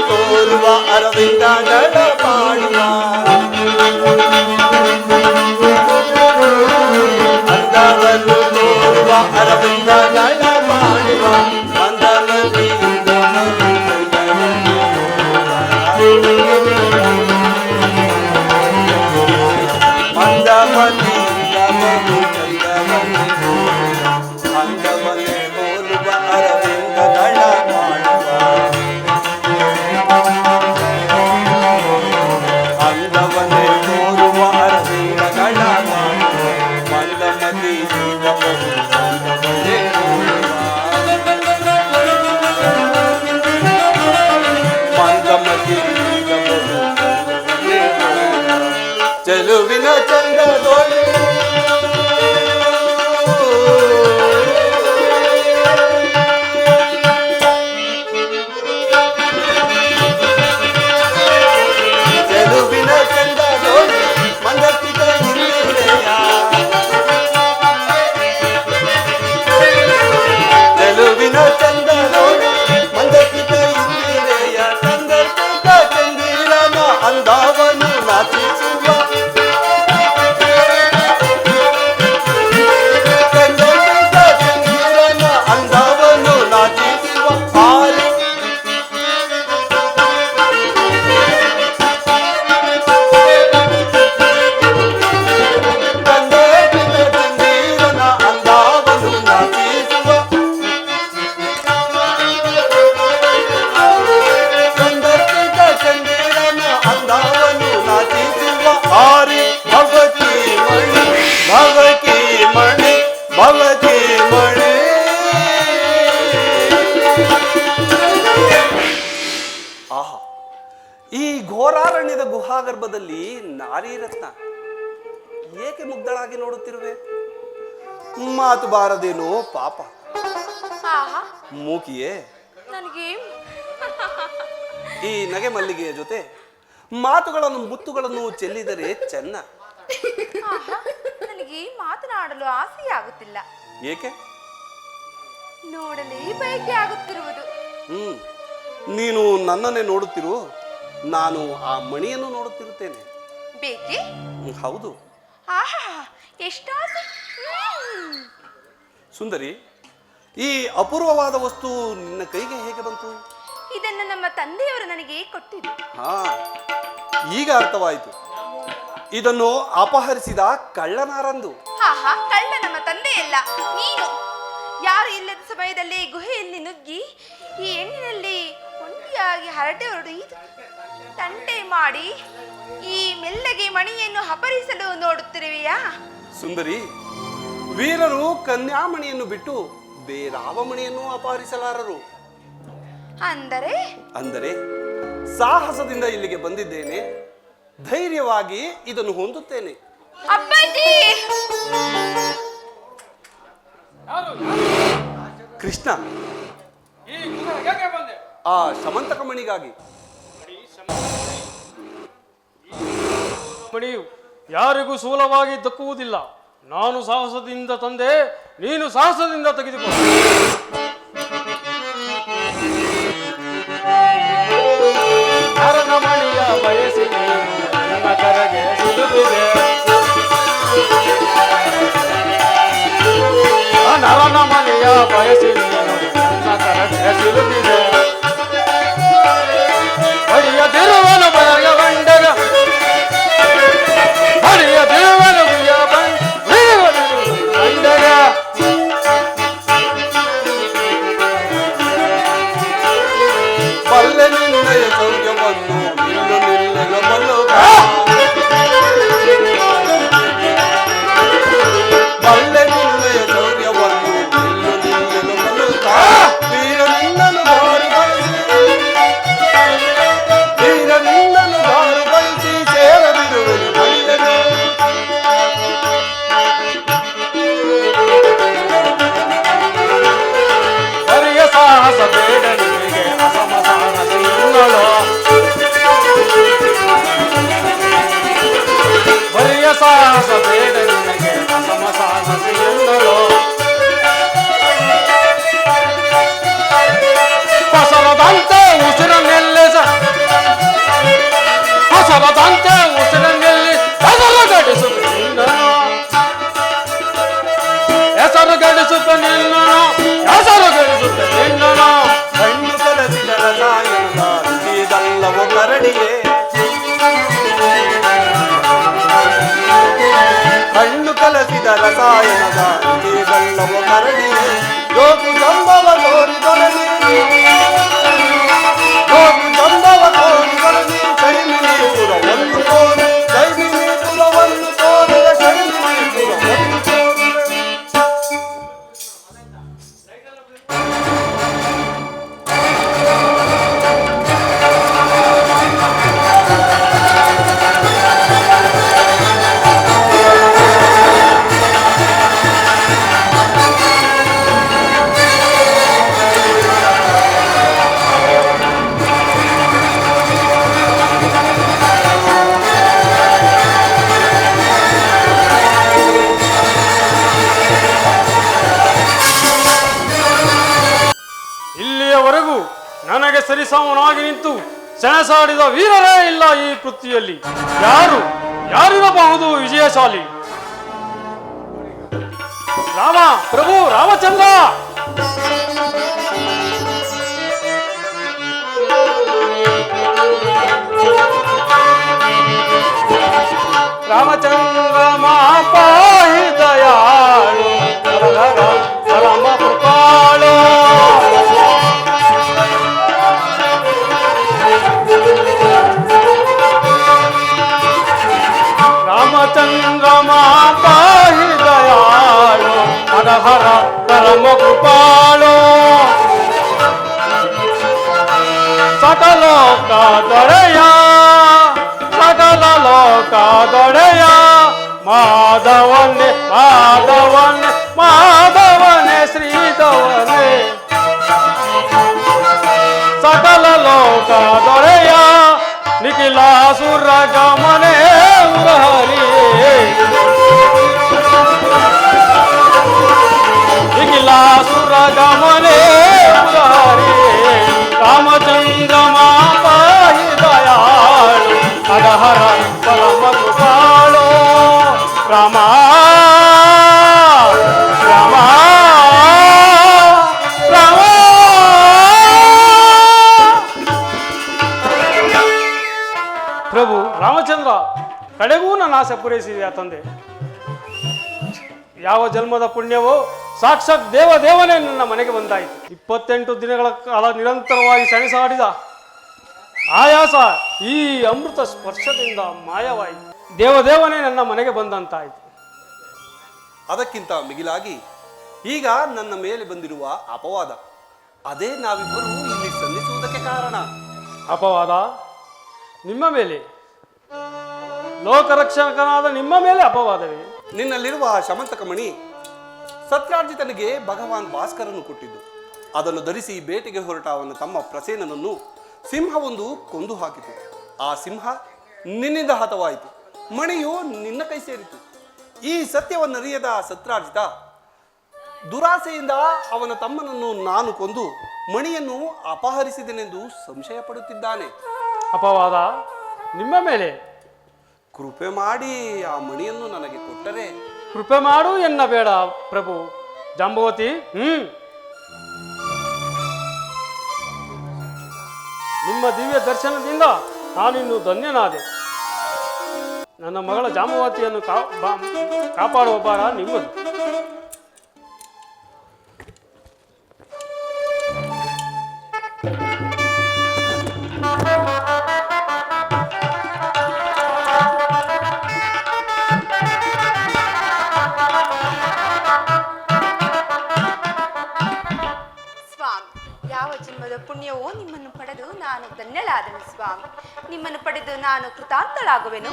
ತೋರುವ ಅರವಿಂದ ದಳ ಮಾಡುವ ಅಂದವನ್ನು ತೋರುವ ಅರವಿಂದ ದಳ ಮಾಡುವ ಮಂದಮತಿಯಿಂದ ಅಂದವನ್ನೇ ಹೋಲುವ ಅರವಿಂದ ದಳ ಮಾಡುವ ಅಂದವನ್ನೇ ತೋರುವ ಅರವಿಂದ ದಳ ಮಾಡುವ ಮಂದಮತಿಯಿಂದ ಅಂದವನ್ನೇ ಮಂದಮತಿಯಿಂದ ಚೆಲುವಿನ ಚಂದದೊಳೆ ಚೆಲುವಿನ ಚಂದದೊಳೆ ಮಂದಪಿತ ಇಂದಿರೆಯ ಚೆಲುವಿನ ಚಂದದೊಳೆ ಮಂದಪಿತ ಇಂದಿರೆಯ ಸಂದರ್ಪಿತ ಚಂದಿರನ ಅಂದವನು ನಾಚಿಸುವ ಅಂದವನು ನಾಚಿಸುವ ಆರಿ ಸಂದರ್ಪಿತ ಚಂದಿರನ ಅಂದವನು ನಾಚಿಸುವ ಸಂದರ್ಪಿತ ಚಂದಿರನ ಅಂದವನು ನಾಚಿಸುವ ಆರಿ ಭಗತಿ ಮಣಿ ಭಗತಿ ಮಣಿ ಭಗತಿ ಮಣಿ ಆಹಾ, ಈ ಘೋರಾರಣ್ಯದ ಗುಹಾಗರ್ಭದಲ್ಲಿ ನಾರಿ ರತ್ನ ಏಕೆ ಮುಗ್ಧಳಾಗಿ ನೋಡುತ್ತಿರುವೆ? ಮಾತು ಬಾರದೇನೋ ಪಾಪ. ಆಹಾ ಮೂಕಿಯೇ, ನನಗೆ ಈ ನಗೆ ಮಲ್ಲಿಗೆಯ ಜೊತೆ ಮಾತುಗಳನ್ನು ಮುತ್ತುಗಳನ್ನು ಚೆಲ್ಲಿದರೆ ಚೆನ್ನ. ಆಹಾ ನನಗೆ ಮಾತನಾಡಲು ಆಸೆಯಾಗುತ್ತಿಲ್ಲ. ಏಕೆ? ನೋಡಲೇ ಬಯಕೆ ಆಗುತ್ತಿರುವುದು. ನೀನು ನನ್ನನ್ನೇ ನೋಡುತ್ತಿರು, ನಾನು ಆ ಮಣಿಯನ್ನು ನೋಡುತ್ತಿರುತ್ತೇನೆ. ಬೇಕೆ? ಹೌದು. ಆಹಾ ಎಷ್ಟಾಸೆ. ಸುಂದರಿ, ಈ ಅಪೂರ್ವವಾದ ವಸ್ತು ನಿನ್ನ ಕೈಗೆ ಹೇಗೆ ಬಂತು? ಇದನ್ನು ನಮ್ಮ ತಂದೆಯವರು ನನಗೆ ಕೊಟ್ಟಿದ್ದು. ಹಾ, ಈಗ ಅರ್ಥವಾಯಿತು. ಇದನ್ನು ಅಪಹರಿಸಿದ ಕಳ್ಳನಾರಂದು. ಆಹಾ ಕಳ್ಳ ನಮ್ಮ ತಂದೆಯಲ್ಲ, ನೀನು. ಯಾರು ಇಲ್ಲದ ಸಮಯದಲ್ಲಿ ಗುಹೆಯಲ್ಲಿ ನುಗ್ಗಿ ಈ ಹೆಣ್ಣಿನಲ್ಲಿ ಒಂಟಿಯಾಗಿ ಹರಟೆ ಹೊಡೆದು ತಂಟೆ ಮಾಡಿ ಈ ಮೆಲ್ಲಗೆ ಮಣಿಯನ್ನು ಅಪಹರಿಸಲು ನೋಡುತ್ತಿರುವೆಯಾ? ಸುಂದರಿ, ವೀರರು ಕನ್ಯಾಮಣಿಯನ್ನು ಬಿಟ್ಟು ಬೇರಾವ ಮಣಿಯನ್ನು ಅಪಹರಿಸಲಾರರು. ಅಂದರೆ ಅಂದರೆ ಸಾಹಸದಿಂದ ಇಲ್ಲಿಗೆ ಬಂದಿದ್ದೇನೆ, ಧೈರ್ಯವಾಗಿ ಇದನ್ನು ಹೊಂದುತ್ತೇನೆ. ಅಪ್ಪಾಜಿ, ಕೃಷ್ಣ, ಆ ಶಮಂತಕ ಮಣಿಗಾಗಿ. ಮಣಿಯು ಯಾರಿಗೂ ಸೂಲವಾಗಿ ದಕ್ಕುವುದಿಲ್ಲ. ನಾನು ಸಾಹಸದಿಂದ ತಂದೆ, ನೀನು ಸಾಹಸದಿಂದ ತೆಗೆದುಕೋ. ಮಣಿಯ ಬಯಸಿ ನನ್ನ ಕರೆಗೆ ಸಿಲುಕಿದೆ, ನರನ ಮಣಿಯ ಬಯಸಿ ನನ್ನ ಕರೆಗೆ ಸಿಲುಕಿದೆ. ಬಡಿಯದಿರುವನು ಬಯಗ ಬಂಡಗ, ಬಡಿಯದಿರುವನು ಬಂಡಗ. ಬಲ್ಲೆ ನಿನ್ನಯ ಸೌಖ್ಯವನ್ನು ನಿಲ್ಲು ನಿಲ್ಲಗ ಬಲ್ಲುಗ, ಬಲ್ಲೆ ನಿನ್ನಯ ಸೌರ್ಯವನ್ನು ನಿಲ್ಲು ನಿಲ್ಲಗ ಬಲ್ಲುಗ. ವೀರ ನಿನ್ನನು ಬಾರು ಬಯಸಿ, ವೀರ ನಿನ್ನನು ಬಾರು ಬಯಸಿ ಸೇರದಿರುವೆನು ಬಲ್ಲೆನು. ಬರಿಯ ಸಾಹಸ ಬೇಡ ನಿಮಗೆ, ಅಸಮ ಸಾಹಸ ಎನ್ನಲು. ಬರಿಯ ಸಾಹಸ ಬೇಡ ನಿಮಗೆ, ಅಸಮ ಸಾಹಸ ಎನ್ನಲು. ಹೊಸರದಂತೆ ಉಸಿರನ್ನೆಲ್ಲಿಸ, ಹೊಸರದಂತೆ ಉಸಿರನ್ನೆಲ್ಲಿ ಹೆಸರು ಗಡಿಸುತ್ತ ನಿನ್ನನು, ಹೆಸರು ಗಡಿಸುತ್ತ ನಿನ್ನನು, ಹೆಸರು ಗಡಿಸುತ್ತ ನಿನ್ನನು. ಕಣ್ಣು ಕಲಸಿದ ರಸಾಯನದ ರುಚಿದಲ್ಲವೋ ಕರಡಿಗೆ, ಕಣ್ಣು ಕಲಸಿದ ರಸಾಯನದ ರುಚಿದಲ್ಲವೋ ಕರಡಿಗೆ. ಜೋಗು ಜಂಬವ ತೋರಿದೊಡನೆ, ಜೋಗು ಜಂಬವ ತೋರಿದೊಡನೆ, ಶೈಮಿನೀಪುರವನ್ನು ತೋರಿ, ಶೈಮಿನೀಪುರವನ್ನು ತೋರಿದ ಶೈಮಿನೀಪುರವನ್ನು ತೋರಿದೆ. ಇಲ್ಲಿಯವರೆಗೂ ನನಗೆ ಸರಿಸಮನಾಗಿ ನಿಂತು ಸೆಣಸಾಡಿದ ವೀರರೇ ಇಲ್ಲ ಈ ಪೃಥ್ವಿಯಲ್ಲಿ. ಯಾರಿರಬಹುದು ವಿಜಯಶಾಲಿ? ರಾಮ, ಪ್ರಭು ರಾಮಚಂದ್ರ. ರಾಮಚಂದ್ರ ಮಾಪಾಹಿ ದಯಾಳು, ಪರಮ ಕೃಪಾಳು. ರಾಮಚಂದ್ರ ಮಾಪಾಹಿ ದಯಾಳು, ಹರ ಪರಮ ಕೃಪಾಳು. ಸಕಲ ಲೋಕ ದೊರೆಯ, ಸಕಲ ಲೋಕ ದೊರೆಯ, ಮಾಧವನೇ ಮಾಧವನೇ ಮಾಧವನೇ ಶ್ರೀಧವನೇ. ಲೋಕ ದೊರೆಯ ನಿಖಿಲಾಸುರ ಗಮನೆ ಮುರಹರಿಯೇ ನಿಖಿಲಾಸುರ ಗಮನೆ ಮುರಹರಿಯೇ ರಾಮಚಂದ್ರ ಮಾಪಾಹಿ ದಯಾಳು ಅಗಹರ ಪರಮ ಕೃಪಾಳು ರಾಮ ರಾಮ ರಾಮ. ಪ್ರಭು ರಾಮಚಂದ್ರ, ಕಡೆಗೂ ನನ್ನ ಆಸೆ ಪೂರೈಸಿದೆಯಾ ತಂದೆ? ಯಾವ ಜನ್ಮದ ಪುಣ್ಯವೋ ಸಾಕ್ಷಾತ್ ದೇವನೇ ನನ್ನ ಮನೆಗೆ ಬಂದಾಯಿತು. 28 ದಿನಗಳ ಕಾಲ ನಿರಂತರವಾಗಿ ಸೆಣಸಾಡಿದ ಆಯಾಸ ಈ ಅಮೃತ ಸ್ಪರ್ಶದಿಂದ ಮಾಯವಾಯಿತು. ದೇವನೇ ನನ್ನ ಮನೆಗೆ ಬಂದಂತಾಯಿತು. ಅದಕ್ಕಿಂತ ಮಿಗಿಲಾಗಿ ಈಗ ನನ್ನ ಮೇಲೆ ಬಂದಿರುವ ಅಪವಾದ, ಅದೇ ನಾವಿಬ್ಬರು ಇಲ್ಲಿ ಸಂಧಿಸುವುದಕ್ಕೆ ಕಾರಣ. ಅಪವಾದ ನಿಮ್ಮ ಮೇಲೆ? ಲೋಕರಕ್ಷಕನಾದ ನಿಮ್ಮ ಮೇಲೆ ಅಪವಾದವೇ? ನಿನ್ನಲ್ಲಿರುವ ಶಮಂತಕಮಣಿ ಸತ್ರಾರ್ಜಿತನಿಗೆ ಭಗವಾನ್ ಭಾಸ್ಕರನು ಕೊಟ್ಟಿದ್ದು. ಅದನ್ನು ಧರಿಸಿ ಬೇಟೆಗೆ ಹೊರಟ ಅವನ ತಮ್ಮ ಪ್ರಸೇನನನ್ನು ಸಿಂಹವೊಂದು ಕೊಂದು ಹಾಕಿತು. ಆ ಸಿಂಹ ನಿನ್ನಿಂದ ಹತವಾಯಿತು. ಮಣಿಯು ನಿನ್ನ ಕೈ ಸೇರಿತು. ಈ ಸತ್ಯವನ್ನರಿಯದ ಸತ್ರಾರ್ಜಿತ ದುರಾಸೆಯಿಂದ ಅವನ ತಮ್ಮನನ್ನು ನಾನು ಕೊಂದು ಮಣಿಯನ್ನು ಅಪಹರಿಸಿದೆನೆಂದು ಸಂಶಯ ಪಡುತ್ತಿದ್ದಾನೆ. ಅಪವಾದ ನಿಮ್ಮ ಮೇಲೆ? ಕೃಪೆ ಮಾಡಿ ಆ ಮಣಿಯನ್ನು ನನಗೆ ಕೊಟ್ಟರೆ. ಕೃಪೆ ಮಾಡು ಎನ್ನಬೇಡ ಪ್ರಭು. ಜಾಂಬವತಿ, ನಿಮ್ಮ ದಿವ್ಯ ದರ್ಶನದಿಂದ ನಾನಿನ್ನು ಧನ್ಯನಾದೆ. ನನ್ನ ಮಗಳ ಜಾಂಬವತಿಯನ್ನು ಕಾಪಾಡುವ ಭಾರ ನಿಮ್ಮದು. ಪುಣ್ಯವೋ ನಿಮ್ಮನ್ನು ಪಡೆದು ನಾನು ಧನ್ಯಳಾದನು ಸ್ವಾಮಿ. ನಿಮ್ಮನ್ನು ಪಡೆದು ನಾನು ಕೃತಾರ್ಥಳಾಗುವೆನು.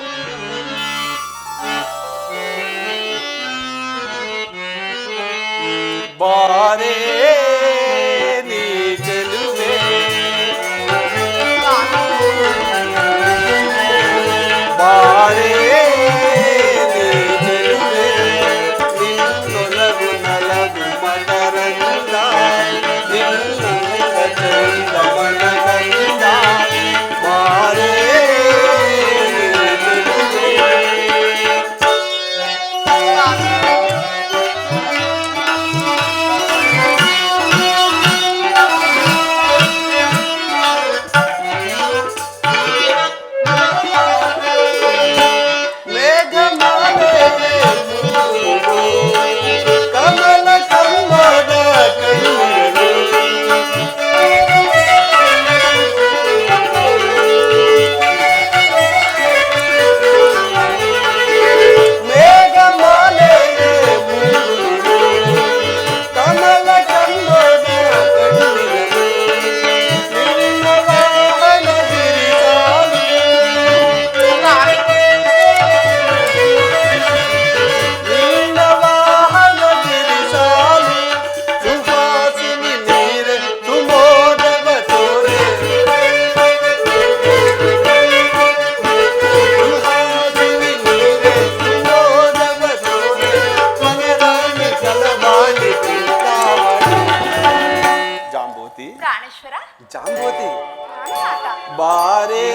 ಬಾರೇ ನೀ ಚೆಲುವೆ, ಬಾರೇ ನೀ ಚೆಲುವೆ, ನಿನ್ನೊಲಗು ನಲಗು ಮಕರಂದ, ನಿನ್ನ ಚಂದ ಮನಗಂದ, ಬಾರೇ ನೀ ಚೆಲುವೆ. ಜಾಂಬವತಿ, ಬಾರೇ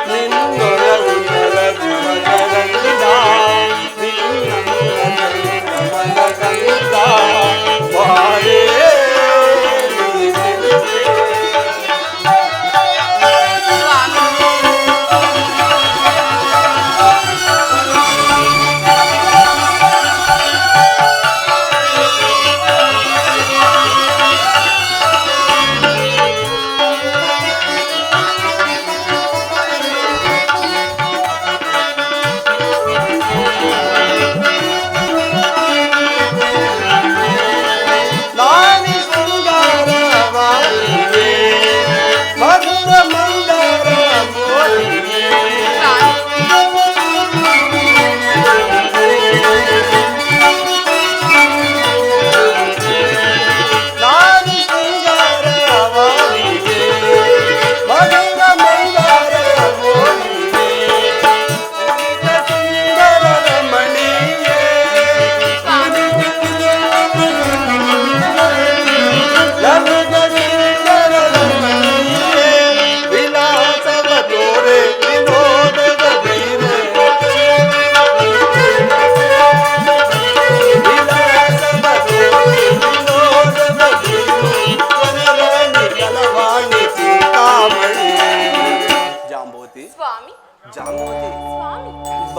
ನಿನ್ನೊಲಗು ನಲಗು ಮಕರಂದ, ನಿನ್ನ ಮನಗಂದ, ಬಾರೇ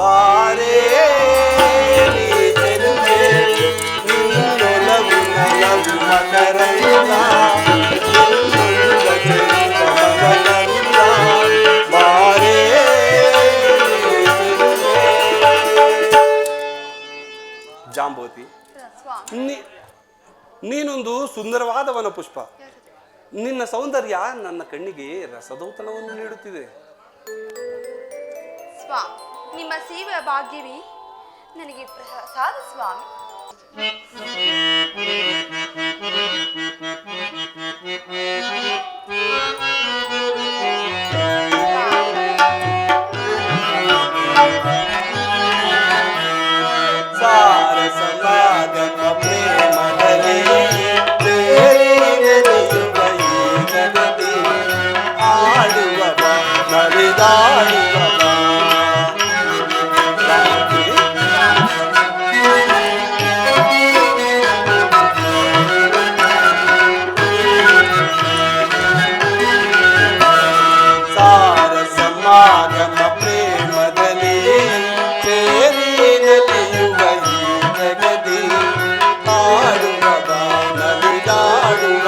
ಬಾರೇ ನೀ ಚೆಲುವೆ, ನಿನ್ನೊಲವು ನಲವು ಮಕರಂದ, ನಿನ್ನೊಲವ ಚೆಲುವ ಮಕರಂದ, ಬಾರೇ ನೀ ಚೆಲುವೆ. ಜಾಂಬವತಿ, ನೀನೊಂದು ಸುಂದರವಾದ ವನಪುಷ್ಪ. ನಿನ್ನ ಸೌಂದರ್ಯ ನನ್ನ ಕಣ್ಣಿಗೆ ರಸದೌತಣವನ್ನು ನೀಡುತ್ತಿದೆ. ಸ್ವಾಮಿ, ನಿಮ್ಮ ಸೇವೆಯ ಭಾಗ್ಯವೇ ನನಗೆ ಪ್ರಸಾದ ಸ್ವಾಮಿ. ಸಾರಸಲಾಗಮ ಪ್ರೇಮದಲ್ಲಿ ಆಡುವ ನಲಿದಾಡುವ ಸಾರಸಮಾಗಮ ಪ್ರೇಮದಲ್ಲಿ ಸೇರಿ ನಲಿಯುವ ಈ ಜಗದಿ ಆಡುವ ನಲಿದಾಡುವ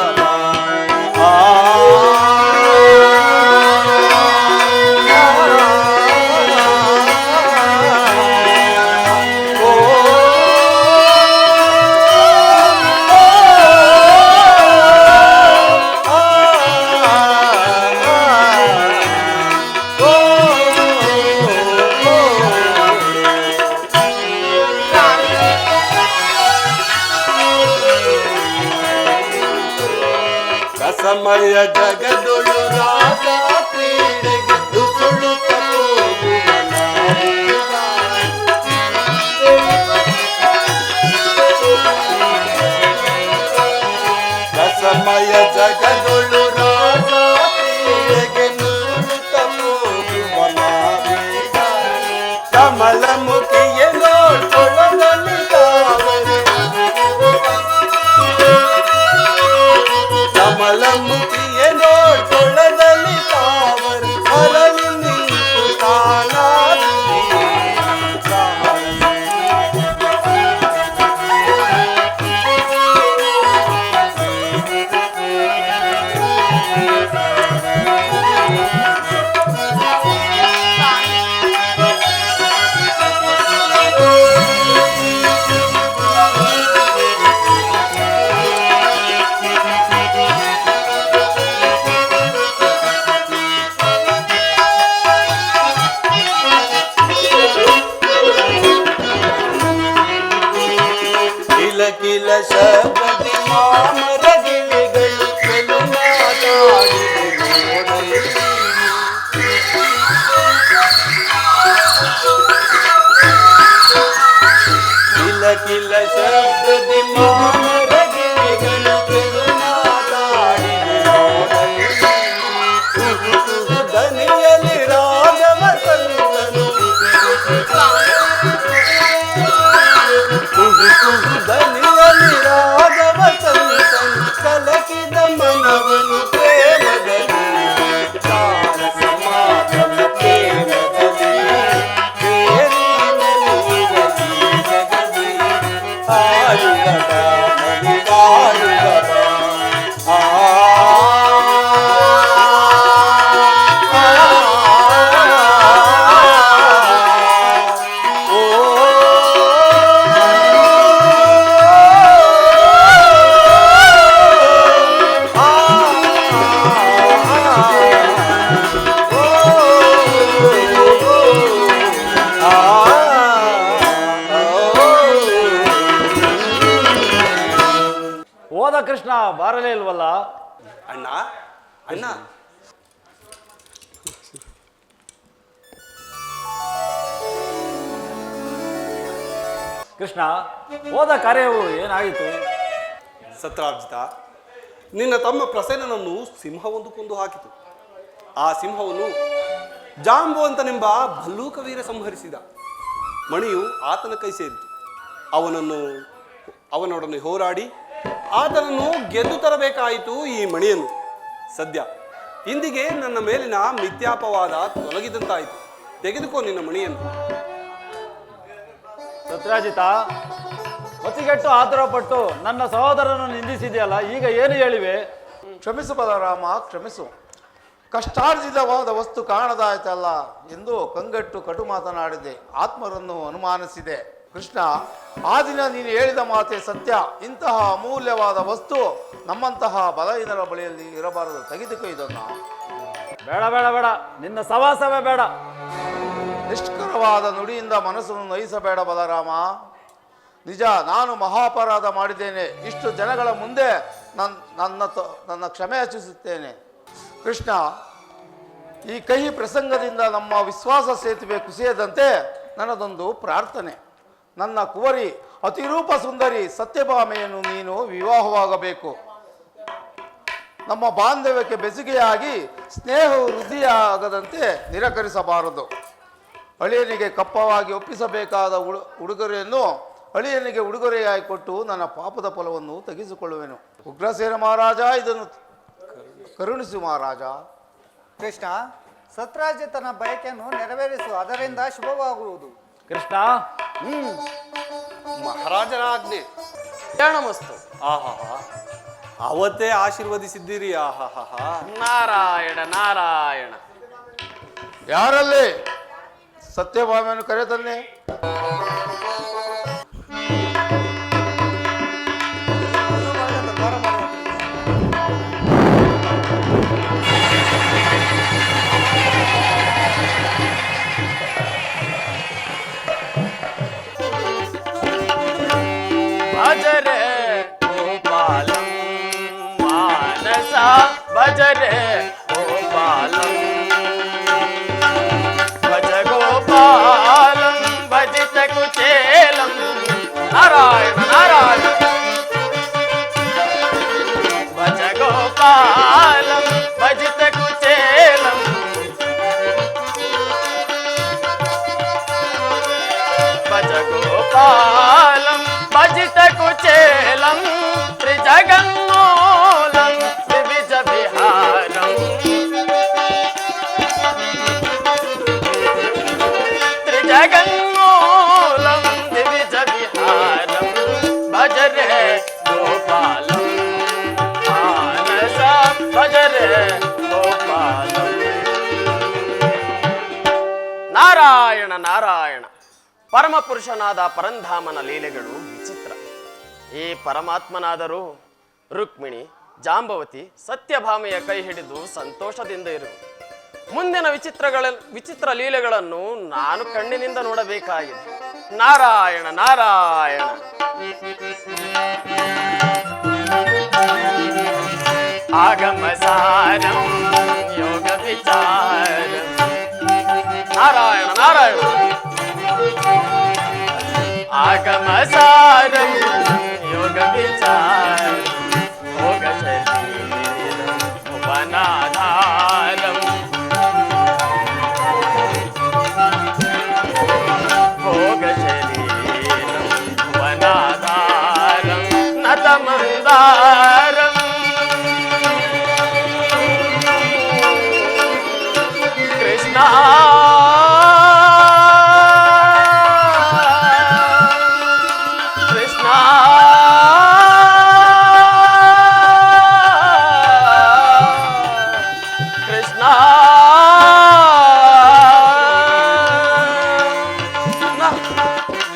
ಸಮಯ ಜಗದೊಳು ರಾಗ ಕ್ರೀಡೆಗೆ ನುಸುಳುತ್ತ ಹೋಗುವ ನಾವೀಗ. ರಸಮಯ ಜಗದೊಳು ರಾಗ ಕ್ರೀಡೆಗೆ ನುಸುಳುತ್ತ ಹೋಗುವ ನಾವೀಗ. ಕಮಲ ಮುಖಿಯ ನೋಡ್ಕೊಳ್ಳದಲ್ಲಿ ತಾವರೆ ಕಮಲಮುಖಿಯ ನೋಡ್ಕೊಳ್ಳದಲ್ಲಿ ತಾವರ ಅರಳಿ ನಿಂತು ತಾನಾಗಿ ಕಿಲ ಶಬ್ದದಿ ಮಾಮರ ಗಿಳಿಗಳು ಚೆಲು ಮಾತಾಡಿದೆ ನೋಡಲಿ. ಕಿಲ ಕಿಲ ಶಬ್ದದಿ ಮಾಮರ ಗಿಳಿಗಳು ಚೆಲು ಮಾತಾಡಿದೆ ನೋಡಲಿ. ಕುಹು ಕುಹು ದನಿಯಲ್ಲಿ ರಾಗವ ತಂದನು, ಕುಹು ಕುಹು ದನಿಯಲ್ಲಿ ರಾಗವ ತಂದನು, ಕಲಕಿದ ಮನವನು ಪ್ರೇಮದಲ್ಲಿ. ಸಾರಸಮಾಗಮ ಪ್ರೇಮದಲ್ಲಿ ಸೇರಿ ನಲಿಯುವ ಈ ಜಗದಿ ಆಡುವ ನಲಿದಾಡುವ ಹೋದ ಕೃಷ್ಣ ಬಾರಲೇ ಇಲ್ವಲ್ಲ? ಅಣ್ಣ ಅಣ್ಣ ಕೃಷ್ಣ, ಹೋದ ಕಾರ್ಯವು ಏನಾಯಿತು? ಸತ್ರಾರ್ಜಿತ, ನಿನ್ನ ತಮ್ಮ ಪ್ರಸೇನನನ್ನು ಸಿಂಹವೊಂದು ಕೊಂದು ಹಾಕಿತು. ಆ ಸಿಂಹವನ್ನು ಜಾಂಬುವಂತನೆಂಬ ಭಲ್ಲೂಕ ವೀರ ಸಂಹರಿಸಿದ. ಮಣಿಯು ಆತನ ಕೈ ಸೇರಿತು. ಅವನೊಡನೆ ಹೋರಾಡಿ ಆತನನ್ನು ಗೆದ್ದು ತರಬೇಕಾಯಿತು ಈ ಮಣಿಯನ್ನು. ಸದ್ಯ ಇಂದಿಗೆ ನನ್ನ ಮೇಲಿನ ಮಿಥ್ಯಾಪವಾದ ತೊಲಗಿದಂತಾಯಿತು. ತೆಗೆದುಕೋ ನಿನ್ನ ಮಣಿಯನ್ನು. ಸತ್ರಾಜಿತ, ಮತಿಗೆಟ್ಟು ಆತುರಪಟ್ಟು ನನ್ನ ಸಹೋದರನನ್ನು ನಿಂದಿಸಿದೆಯಲ್ಲ, ಈಗ ಏನು ಹೇಳಿವೆ? ಕ್ಷಮಿಸು ಬಲರಾಮ, ಕ್ಷಮಿಸು. ಕಷ್ಟಾರ್ಜಿತವಾದ ವಸ್ತು ಕಾಣದಾಯ್ತಲ್ಲ ಎಂದು ಕಂಗೆಟ್ಟು ಕಟು ಮಾತನಾಡಿದೆ, ಆತ್ಮರನ್ನು ಅನುಮಾನಿಸಿದೆ. ಕೃಷ್ಣ, ಆ ದಿನ ನೀನು ಹೇಳಿದ ಮಾತೆ ಸತ್ಯ. ಇಂತಹ ಅಮೂಲ್ಯವಾದ ವಸ್ತು ನಮ್ಮಂತಹ ಬಲಹೀನರ ಬಳಿಯಲ್ಲಿ ಇರಬಾರದು. ತೆಗೆದುಕೋ ಇದನ್ನು. ಬೇಡ ಬೇಡ ಬೇಡ, ನಿನ್ನ ಸವಾಸವೇ ಬೇಡ. ನಿಷ್ಕರವಾದ ನುಡಿಯಿಂದ ಮನಸ್ಸನ್ನು ನಯಿಸಬೇಡ ಬಲರಾಮ. ನಿಜ, ನಾನು ಮಹಾಪರಾಧ ಮಾಡಿದ್ದೇನೆ. ಇಷ್ಟು ಜನಗಳ ಮುಂದೆ ನನ್ನ ಕ್ಷಮೆ ಯಾಚಿಸುತ್ತೇನೆ. ಕೃಷ್ಣ, ಈ ಕಹಿ ಪ್ರಸಂಗದಿಂದ ನಮ್ಮ ವಿಶ್ವಾಸ ಸೇತುವೆ ಕುಸಿಯದಂತೆ ನನ್ನದೊಂದು ಪ್ರಾರ್ಥನೆ. ನನ್ನ ಕುವರಿ ಅತಿರೂಪ ಸುಂದರಿ ಸತ್ಯಭಾಮೆಯನ್ನು ನೀನು ವಿವಾಹವಾಗಬೇಕು. ನಮ್ಮ ಬಾಂಧವ್ಯಕ್ಕೆ ಬೆಸುಗೆಯಾಗಿ ಸ್ನೇಹವು ವೃದ್ಧಿಯಾಗದಂತೆ ನಿರಾಕರಿಸಬಾರದು. ಅಳಿಯನಿಗೆ ಕಪ್ಪವಾಗಿ ಒಪ್ಪಿಸಬೇಕಾದ ಉಡುಗೊರೆಯನ್ನು ಅಳಿಯನಿಗೆ ಉಡುಗೊರೆಯಾಗಿ ಕೊಟ್ಟು ನನ್ನ ಪಾಪದ ಫಲವನ್ನು ತೆಗೆಸಿಕೊಳ್ಳುವೆನು. ಉಗ್ರಸೇನ ಮಹಾರಾಜ, ಇದನ್ನು ಕರುಣಿಸು ಮಹಾರಾಜ. ಕೃಷ್ಣ, ಸತ್ರಾಜಿತನ ಬಯಕೆಯನ್ನು ನೆರವೇರಿಸು, ಅದರಿಂದ ಶುಭವಾಗುವುದು. ಕೃಷ್ಣ, ಮಹಾರಾಜನ ಆಜ್ಞೆ. ಕಲ್ಯಾಣಮಸ್ತು. ಆಹಾ, ಅವತ್ತೇ ಆಶೀರ್ವದಿಸಿದ್ದೀರಿ. ಆಹಾ, ನಾರಾಯಣ ನಾರಾಯಣ. ಯಾರಲ್ಲಿ ಸತ್ಯಭಾಮೆಯನ್ನು ಕರೆತನ್ನೆ. ಭಜರೆ ಗೋಪಾಲಂ ಮಾನಸ, ಭಜರೆ ಗೋಪಾಲಂ, ಭಜ ಗೋಪಾಲಂ ಭಜಿತ ಕುಚೇಲಂ. ನಾರಾಯಣ ನಾರಾಯಣ. ಭಜ ಗೋಪಾಲಂ ಭಜಿತ ಕುಚೇಲಂ, ಭಜ ಗೋಪಾಲಂ భజిత కుచేలం, త్రిజగన్మూలం వివిజ విహారం, త్రిజగన్మూలం వివిజ విహారం. భజరే గోపాలం మానస, భజరే గోపాలం. ನಾರಾಯಣ ನಾರಾಯಣ. ಪರಮಪುರುಷನಾದ ಪರಂಧಾಮನ ಲೀಲೆಗಳು ವಿಚಿತ್ರ. ಈ ಪರಮಾತ್ಮನಾದರೂ ರುಕ್ಮಿಣಿ, ಜಾಂಬವತಿ, ಸತ್ಯಭಾಮೆಯ ಕೈ ಹಿಡಿದು ಸಂತೋಷದಿಂದ ಇರು. ಮುಂದಿನ ವಿಚಿತ್ರ ಲೀಲೆಗಳನ್ನು ನಾನು ಕಣ್ಣಿನಿಂದ ನೋಡಬೇಕಾಗಿದೆ. ನಾರಾಯಣ ನಾರಾಯಣ. ಆಗಮ ಸಾರಂ ಯೋಗ ವಿಚಾರ. ನಾರಾಯಣ ನಾರಾಯಣ. ಆಗಮ ಸಾರಂ ಯೋಗ ವಿಚಾರ, ಭೋಗ ಶರೀರಂ ಉಪನಾಧಾರಂ, ಭೋಗ ಶರೀರಂ ಉಪನಾಧಾರಂ, ನತಮಂದಾರಂ. ಕೃಷ್ಣ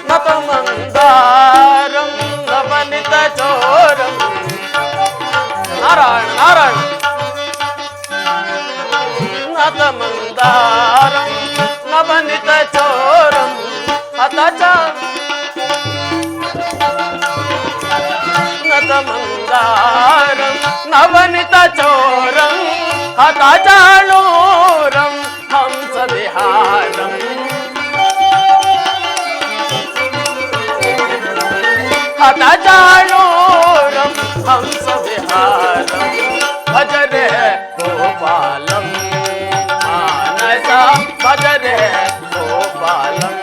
నతమందారం నవనిత చోరం. నారాయణ నారాయణ. నతమందారం నవనిత చోరం, అతచ నతమందారం నవనిత చోరం, హతచాళూరం హంస విహారం. హతచాళూరం హంస విహారం. భజరే గోపాలం మానస, భజరే గోపాలం,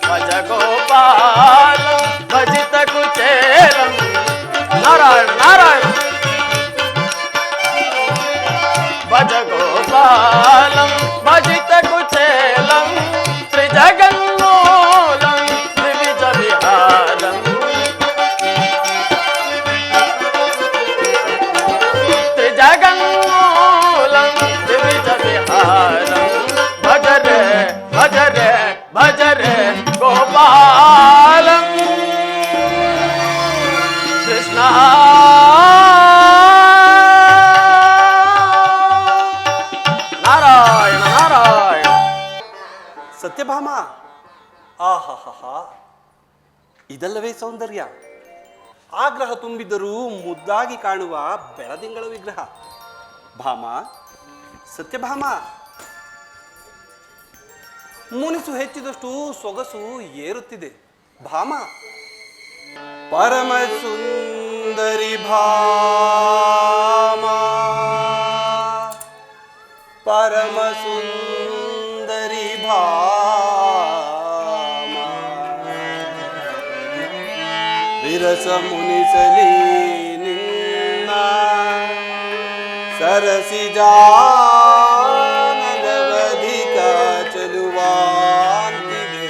భజ గోపాలం భజిత కుచేలం. నారాయణ నారాయణ. భజ గోపాలం భజిత కుచేలం, త్రిజగన్మూలం వివిధ ಭಜರೆ ಗೋಪಾಲಂ ಕೃಷ್ಣ ನಾರಾಯಣ ನಾರಾಯಣ. ಸತ್ಯಭಾಮ, ಆಹಾಹಾ, ಇದಲ್ಲವೇ ಸೌಂದರ್ಯ? ಆಗ್ರಹ ತುಂಬಿದ್ದರೂ ಮುದ್ದಾಗಿ ಕಾಣುವ ಬೆಳದಿಂಗಳ ವಿಗ್ರಹ. ಭಾಮ, ಸತ್ಯಭಾಮ, ಮುನಿಸು ಹೆಚ್ಚಿದಷ್ಟು ಸೊಗಸು ಏರುತ್ತಿದೆ. ಭಾಮ, ಪರಮ ಸುಂದರಿ ಭಾಮ, ಪರಮ ಸುಂದರಿ ಭಾಮ, ವಿರಸ ಮುನಿಸಲಿ ನಿನ್ನ ಸರಸಿ ಜಾನಗವಧಿಕ ಚಲುವಾಂತಿದೆ.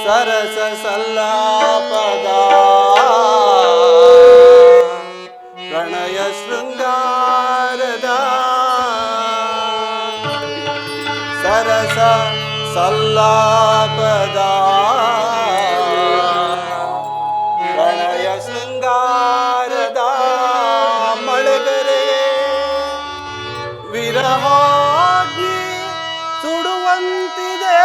ಸರಸ ಸಲ್ಲಾಪದ ಪ್ರಣಯ ಶೃಂಗಾರದ ಸರಸ ಸಲ್ಲಾಪದ ಪ್ರಣಯ ಶೃಂಗಾರದ ಮಳೆಗರೆ ವಿರಹಾಗಿ ಸುಡುವಂತಿದೆ.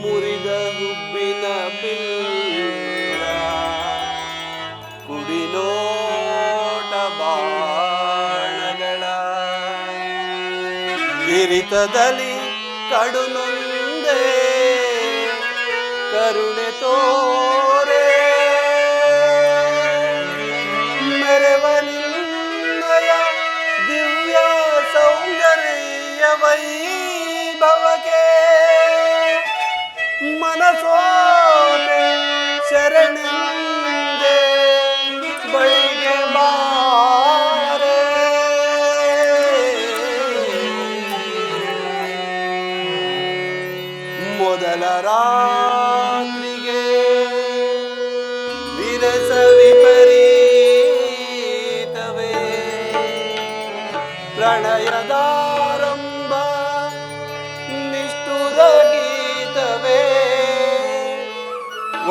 ಮುರಿದ ಹುಬ್ಬಿನ ಬಿಲ್ಲ ಕುಡಿನೋಟ ಬಾಣಗಳ ಕಿರಿತದಲ್ಲಿ ಕಡುನೊಂದೇ ಕರುಣೆ ತೋರೆ ಮೆರವನಿನ್ನಯ ದಿವ್ಯ ಸೌಂದರ್ಯ ವೈಭವಕ್ಕೆ ಮನಸೋನೆ ಶರಣೆಂದೆ ಬಳಿಗೆ ಬಾರೆ. ಮೊದಲ ರಾತ್ರಿಗೆ ವಿರಸ ವಿಪರೀತವೇ ಪ್ರಣಯದಾರಂಭ ನಿಷ್ಠುರ ಗೀತವೇ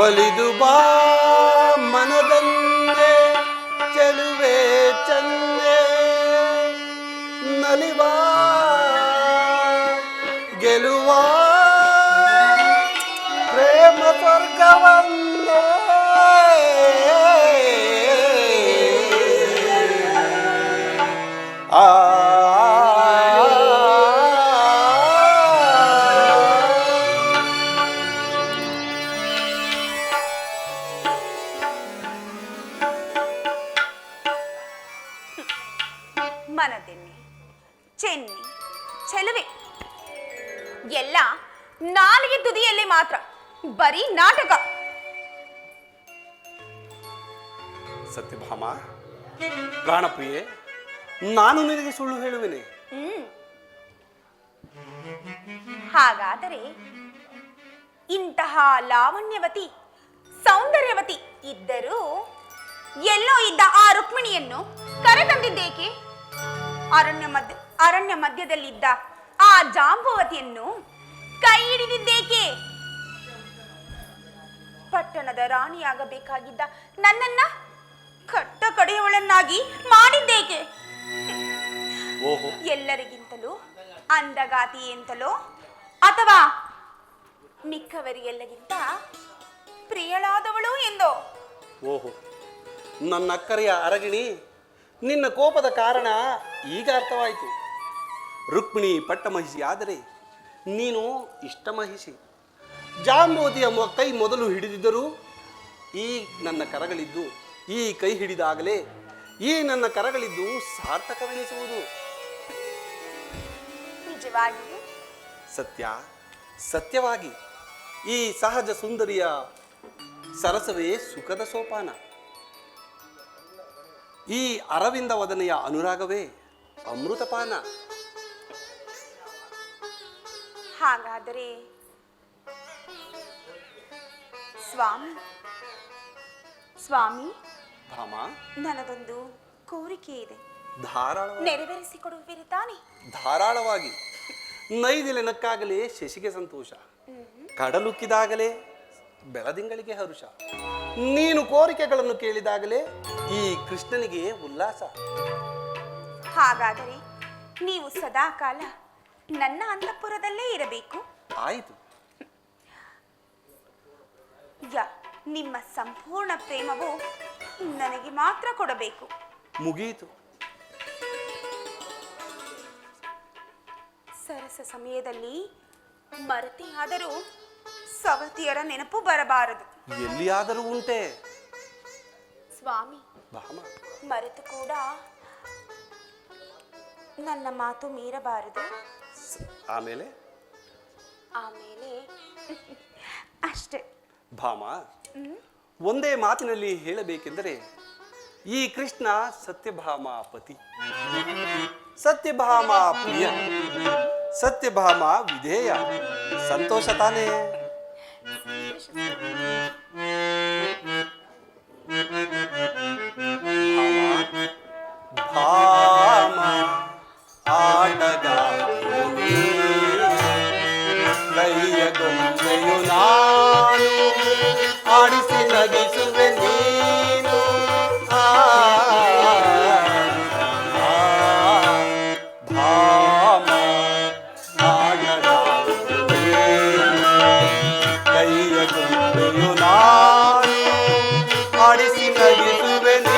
ಒಲಿದು ಬಾ ಮನದನ್ನೇ ಚೆಲುವೆ ಚಂದೆ ನಲಿವಾ ಗೆಲುವ ಪ್ರೇಮ ಸ್ವರ್ಗವನ್ನೇ. ಆ ಮನದೆನ್ನೆ ಚೆನ್ನಿ ಚೆಲುವೆ ಎಲ್ಲ ನಾಲಿಗೆ ತುದಿಯಲ್ಲಿ ಮಾತ್ರ, ಬರೀ ನಾಟಕ. ಸತ್ಯಭಾಮ, ಪ್ರಾಣಪ್ರಿಯೆ, ನಾನು ನಿನಗೆ ಸುಳ್ಳು ಹೇಳುವೆನೆ? ಹಾಗಾದರೆ ಇಂತಹ ಲಾವಣ್ಯವತಿ ಸೌಂದರ್ಯವತಿ ಇದ್ದರೂ ಎಲ್ಲೋ ಇದ್ದ ಆ ರುಕ್ಮಿಣಿಯನ್ನು ಕರೆತಂದಿದ್ದೇಕೆ? ಅರಣ್ಯ ಮಧ್ಯದಲ್ಲಿದ್ದ ಆ ಜಾಂಬವತಿಯನ್ನು ಕೈ ಹಿಡಿದಿದ್ದೇಕೆ? ಪಟ್ಟಣದ ರಾಣಿಯಾಗಬೇಕಾಗಿದ್ದ ನನ್ನನ್ನ ಕಟ್ಟ ಕಡೆಯವಳನ್ನಾಗಿ ಮಾಡಿದ್ದೇಕೆ? ಓಹೋ, ಎಲ್ಲರಿಗಿಂತಲೂ ಅಂದಗಾತಿ ಎಂತಲೋ ಅಥವಾ ಮಿಕ್ಕವರಿಗೆಲ್ಲಗಿಂತ ಪ್ರಿಯಳಾದವಳು ಎಂದೋ? ಓಹೋ, ನನ್ನ ಅಕ್ಕರೆಯ ಅರಗಿಣಿ, ನಿನ್ನ ಕೋಪದ ಕಾರಣ ಈಗ ಅರ್ಥವಾಯಿತು. ರುಕ್ಮಿಣಿ ಪಟ್ಟಮಹಿಷಿ ಆದರೆ ನೀನು ಇಷ್ಟಮಹಿಷಿ. ಜಾಂಬವತಿಯ ಕೈ ಮೊದಲು ಹಿಡಿದಿದ್ದರೂ ಈ ನನ್ನ ಕರಗಳಿದ್ದು, ಈ ಕೈ ಹಿಡಿದಾಗಲೇ ಈ ನನ್ನ ಕರಗಳಿದ್ದು ಸಾರ್ಥಕವೆನಿಸುವುದು. ನಿಜವಾಗಿಯೂ ಸತ್ಯ, ಸತ್ಯವಾಗಿ ಈ ಸಹಜ ಸುಂದರಿಯ ಸರಸವೇ ಸುಖದ ಸೋಪಾನ. ಈ ಅರವಿಂದ ವದನೆಯ ಅನುರಾಗವೇ ಅಮೃತಪಾನ. ಹಾಗಾದರೆ ಸ್ವಾಮಿ ಸ್ವಾಮಿ, ಭಾಮ, ನನಗೊಂದು ಕೋರಿಕೆ ಇದೆ, ಧಾರಾಳವಾಗಿ ನೆರವೇರಿಸಿಕೊಡುವಿರಿ ತಾನೆ? ಧಾರಾಳವಾಗಿ. ನೈದಿಲೆನಕ್ಕಾಗಲೇ ಶಶಿಗೆ ಸಂತೋಷ, ಕಡಲುಕ್ಕಿದಾಗಲೇ ಬೆಳದಿಂಗಳಿಗೆ ಹರುಷ. ನೀನು ಕೋರಿಕೆಗಳನ್ನು ಕೇಳಿದಾಗಲೇ ಈ ಕೃಷ್ಣನಿಗೆ ಉಲ್ಲಾಸ. ಹಾಗಾದರೆ ನೀವು ಸದಾಕಾಲ ನನ್ನ ಅಂತಃಪುರದಲ್ಲೇ ಇರಬೇಕು. ಆಯಿತು. ನಿಮ್ಮ ಸಂಪೂರ್ಣ ಪ್ರೇಮವು ನನಗೆ ಮಾತ್ರ ಕೊಡಬೇಕು. ಮುಗಿಯಿತು. ಸರಸ ಸಮಯದಲ್ಲಿ ಮರೆತೆಯಾದರೂ ಸವತಿಯರ ನೆನಪು ಬರಬಾರದು. ಎಲ್ಲಿಯಾದರೂ ಉಂಟೆ ಸ್ವಾಮಿ, ಭಾಮ. ಮರೆತು ಕೂಡ ನನ್ನ ಮಾತು ಮೀರಬಾರದು. ಆಮೇಲೆ ಆಮೇಲೆ ಅಷ್ಟೇ. ಭಾಮ, ಒಂದೇ ಮಾತಿನಲ್ಲಿ ಹೇಳಬೇಕೆಂದರೆ ಈ ಕೃಷ್ಣ ಸತ್ಯಭಾಮ ಪತಿ, ಸತ್ಯಭಾಮ ಪ್ರಿಯ, ಸತ್ಯಭಾಮ ವಿಧೇಯ. ಸಂತೋಷ ತಾನೇ? ಭಾಮ ಆಟಗಾರನೇ, ಕೈಯ ಗೊಂಬೆಯು ನಾನು, ಆಡಿಸಿ ನಗಿಸುವೆ ನೀನು. ಭಾಮ ಆಟಗಾರನೇ, ಕೈಯ ಗೊಂಬೆಯು ನಾನು, ಆಡಿಸಿ ನಗಿಸುವೆ ನೀನು.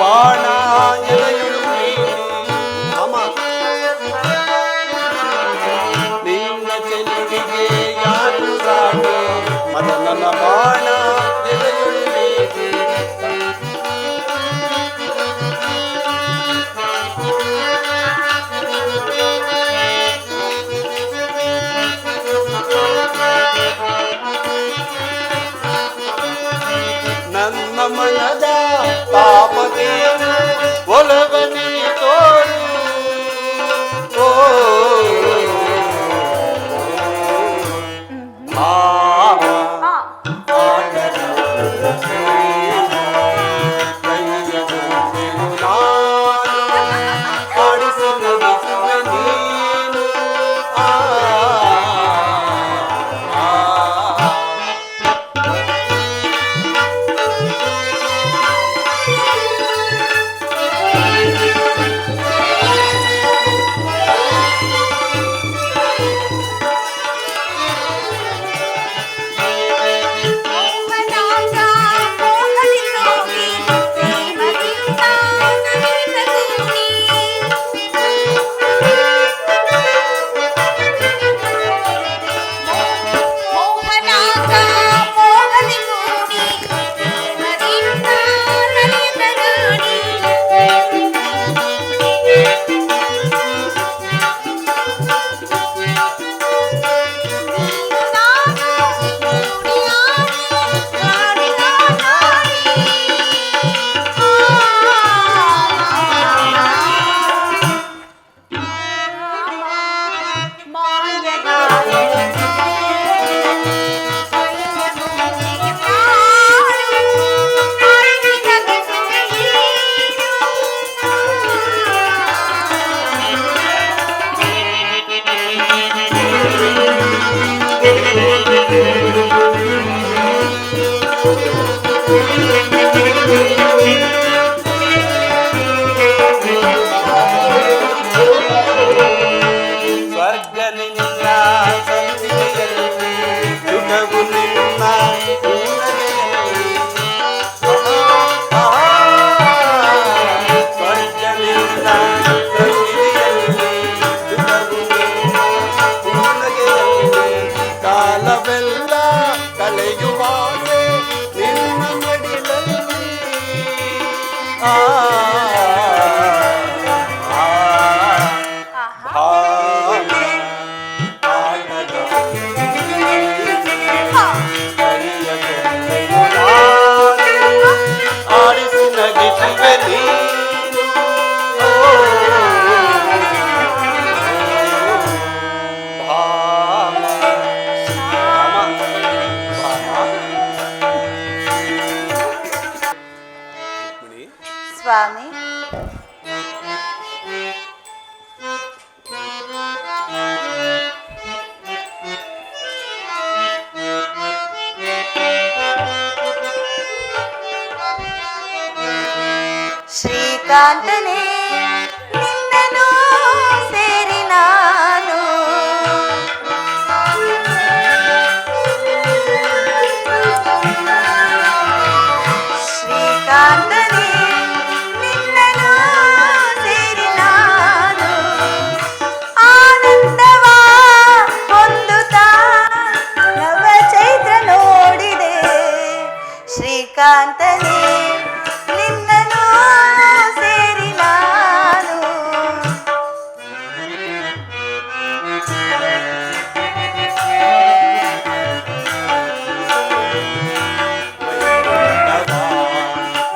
ಬಾಣ ಎಳೆಯುಳು ನೀನು. ಅಮ್ಮ, ನಿನ್ನ ಚೆಲುವಿಗೆ ಯಾರು ಸಾಟಿ, ಮದನನ ಬಾಣ ಎಳೆಯುಳು ನೀನು. ನನ್ನ ಮನದ ತಾಪಕ್ಕೆ ಒಲವನಿ ತೋರು. ಓ ಭಾಮ ಆಡಿಸಿ ನಗಿಸುವೆ ನೀನು. ಸ್ವರ್ಗ ನಿನ್ನ ಸನ್ನಿಧಿಯಲ್ಲಿ ಸುಖವು ನಿನ್ನ ಪೂರೈಕೆಯಲ್ಲಿ. ಸ್ವರ್ಗ ನಿನ್ನ ಸನ್ನಿಧಿಯಲ್ಲಿ ಸುಖವು ನಿನ್ನ ಪೂರೈಕೆಯಲ್ಲಿ. ಕಾಲವೆಲ್ಲ ಕಳೆಯುವಾಗೆ ನಿನ್ನ ಮಡಿಲಲ್ಲಿ. ಆ ಆಡಿಸಿ ನಗಿಸುವೆ ನೀನು. ಭಾಮ ಸ್ವಾಮಿ, ಶ್ರೀಕಾಂತನೇ ನಿನ್ನನ್ನು ಸೇರಿ ನಾನು ಶ್ರೀಕಾಂತನೇ ನಿನ್ನನ್ನು ಸೇರಿ ನಾನು ಆನಂದವ ಹೊಂದುತ್ತಾ ನವ ಚೈತ್ರ ನೋಡಿದೆ. ಶ್ರೀಕಾಂತನೇ ನಿನ್ನನ್ನು ಸೇರಿ ನಾನು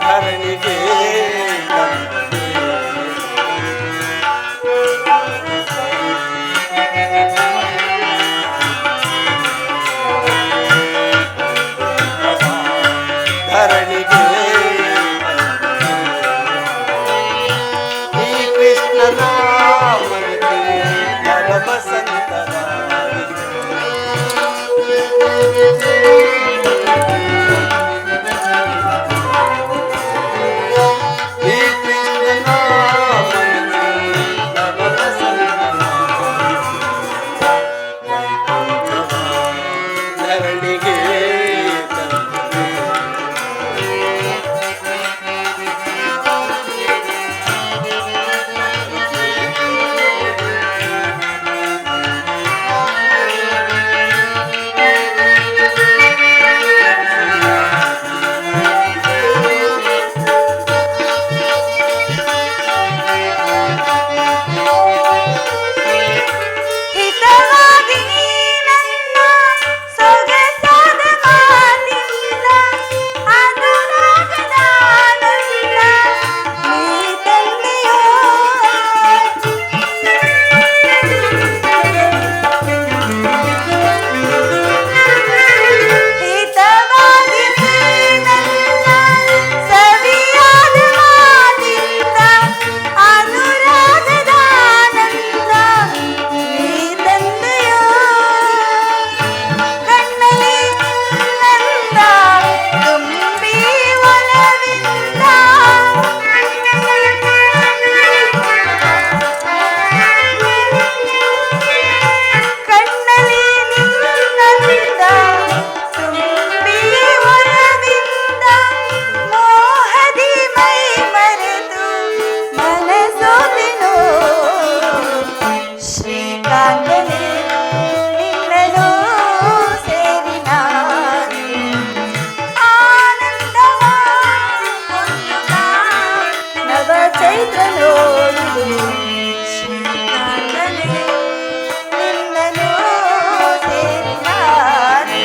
ಧರಣಿಗೆ ಧರಣಿಗೆ ಈ ಕೃಷ್ಣನ ಮನೆಗೆ ನವ ಬಸಂತದ ಈ ಕೃಷ್ಣನ ಮನೆಗೆ ನವ ಬಸಂತದ ಧರಣಿಗೆ ಹಿತವಾಗಿ ನನ್ನ ಸೊಗಸಾದ ಮಾತಿಲ್ಲ ಅನುರಾಗದ ಆನಂದ ನೀ ತಂದೆಯೋ. ಹಿತವಾಗಿ ನನ್ನ ಸವಿಯಾದ ಮಾತಿಲ್ಲ ಅನುರಾಗದ ಆನಂದ ನೀ ತಂದೆಯೋ. ಕಣ್ಣಲ್ಲಿ ನಂದ ತುಂಬಿ ಒಲವಿಂದ ಕಣ್ಣಲ್ಲಿ ನಿನ್ನಂದ ತುಂಬಿ ಒಲವಿಂದ ಮೋಹದಿ ಮೈ ಮರೆತು ಮನಸೋತೆನೋ. ಶ್ರೀಕಾಂತನೇ ನಿನ್ನನ್ನು ಸೇರಿ ನಾನು ಆನಂದವ ಹೊಂದುತ್ತಾ ನವ ಚೈತ್ರ ನೋಡಿದೆ. ಶ್ರೀಕಾಂತನೇ ನಿನ್ನನ್ನು ಸೇರಿ ನಾನು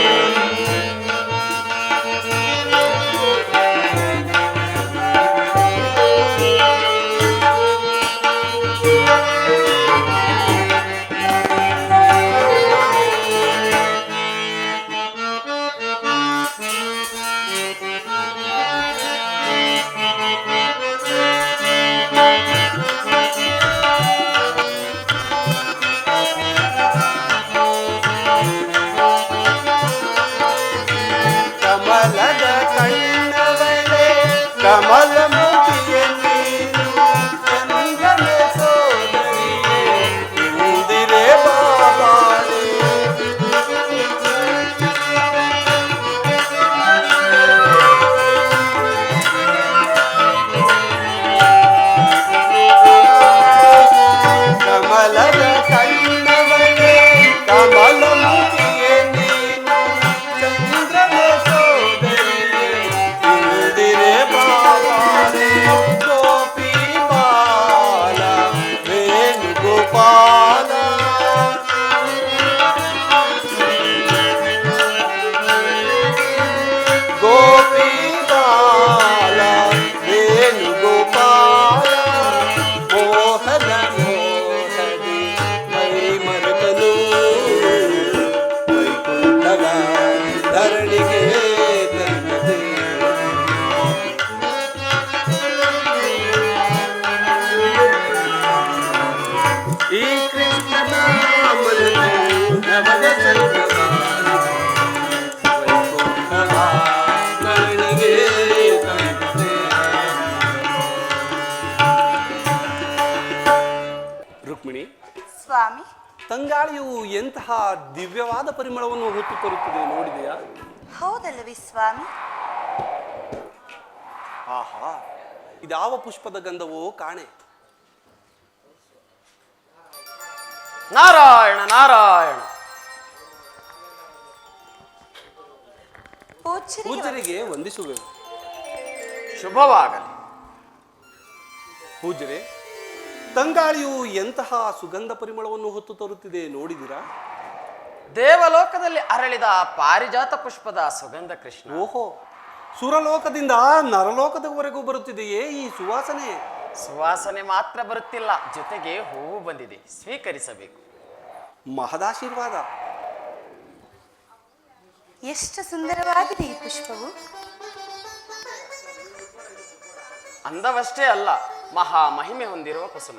ತಂಗಾಳಿಯು ಎಂತಹ ದಿವ್ಯವಾದ ಪರಿಮಳವನ್ನು ಹೊತ್ತು ತರುತ್ತದೆ ನೋಡಿದೆಯಾ? ಹೌದಲ್ಲವೇ ಸ್ವಾಮಿ? ಆಹಾ, ಇದಾವ ಪುಷ್ಪದ ಗಂಧವೋ ಕಾಣೆ. ನಾರಾಯಣ ನಾರಾಯಣ. ಪೂಜ್ಯರಿಗೆ ವಂದಿಸುವೆವು. ಶುಭವಾಗಲಿ. ಪೂಜ್ಯರೇ, ತಂಗಾಳಿಯು ಎಂತಹ ಸುಗಂಧ ಪರಿಮಳವನ್ನು ಹೊತ್ತು ತರುತ್ತಿದೆ ನೋಡಿದಿರಾ? ದೇವಲೋಕದಲ್ಲಿ ಅರಳಿದ ಪಾರಿಜಾತ ಪುಷ್ಪದ ಸುಗಂಧ ಕೃಷ್ಣ. ಓಹೋ, ಸುರಲೋಕದಿಂದ ನರಲೋಕದವರೆಗೂ ಬರುತ್ತಿದೆಯೇ ಈ ಸುವಾಸನೆ? ಸುವಾಸನೆ ಮಾತ್ರ ಬರುತ್ತಿಲ್ಲ, ಜೊತೆಗೆ ಹೂವು ಬಂದಿದೆ, ಸ್ವೀಕರಿಸಬೇಕು. ಮಹದಾಶೀರ್ವಾದ. ಎಷ್ಟು ಸುಂದರವಾಗಿದೆ ಈ ಪುಷ್ಪವು. ಅಂದವಷ್ಟೇ ಅಲ್ಲ, ಮಹಾ ಮಹಿಮೆ ಹೊಂದಿರುವ ಕುಸುಮ.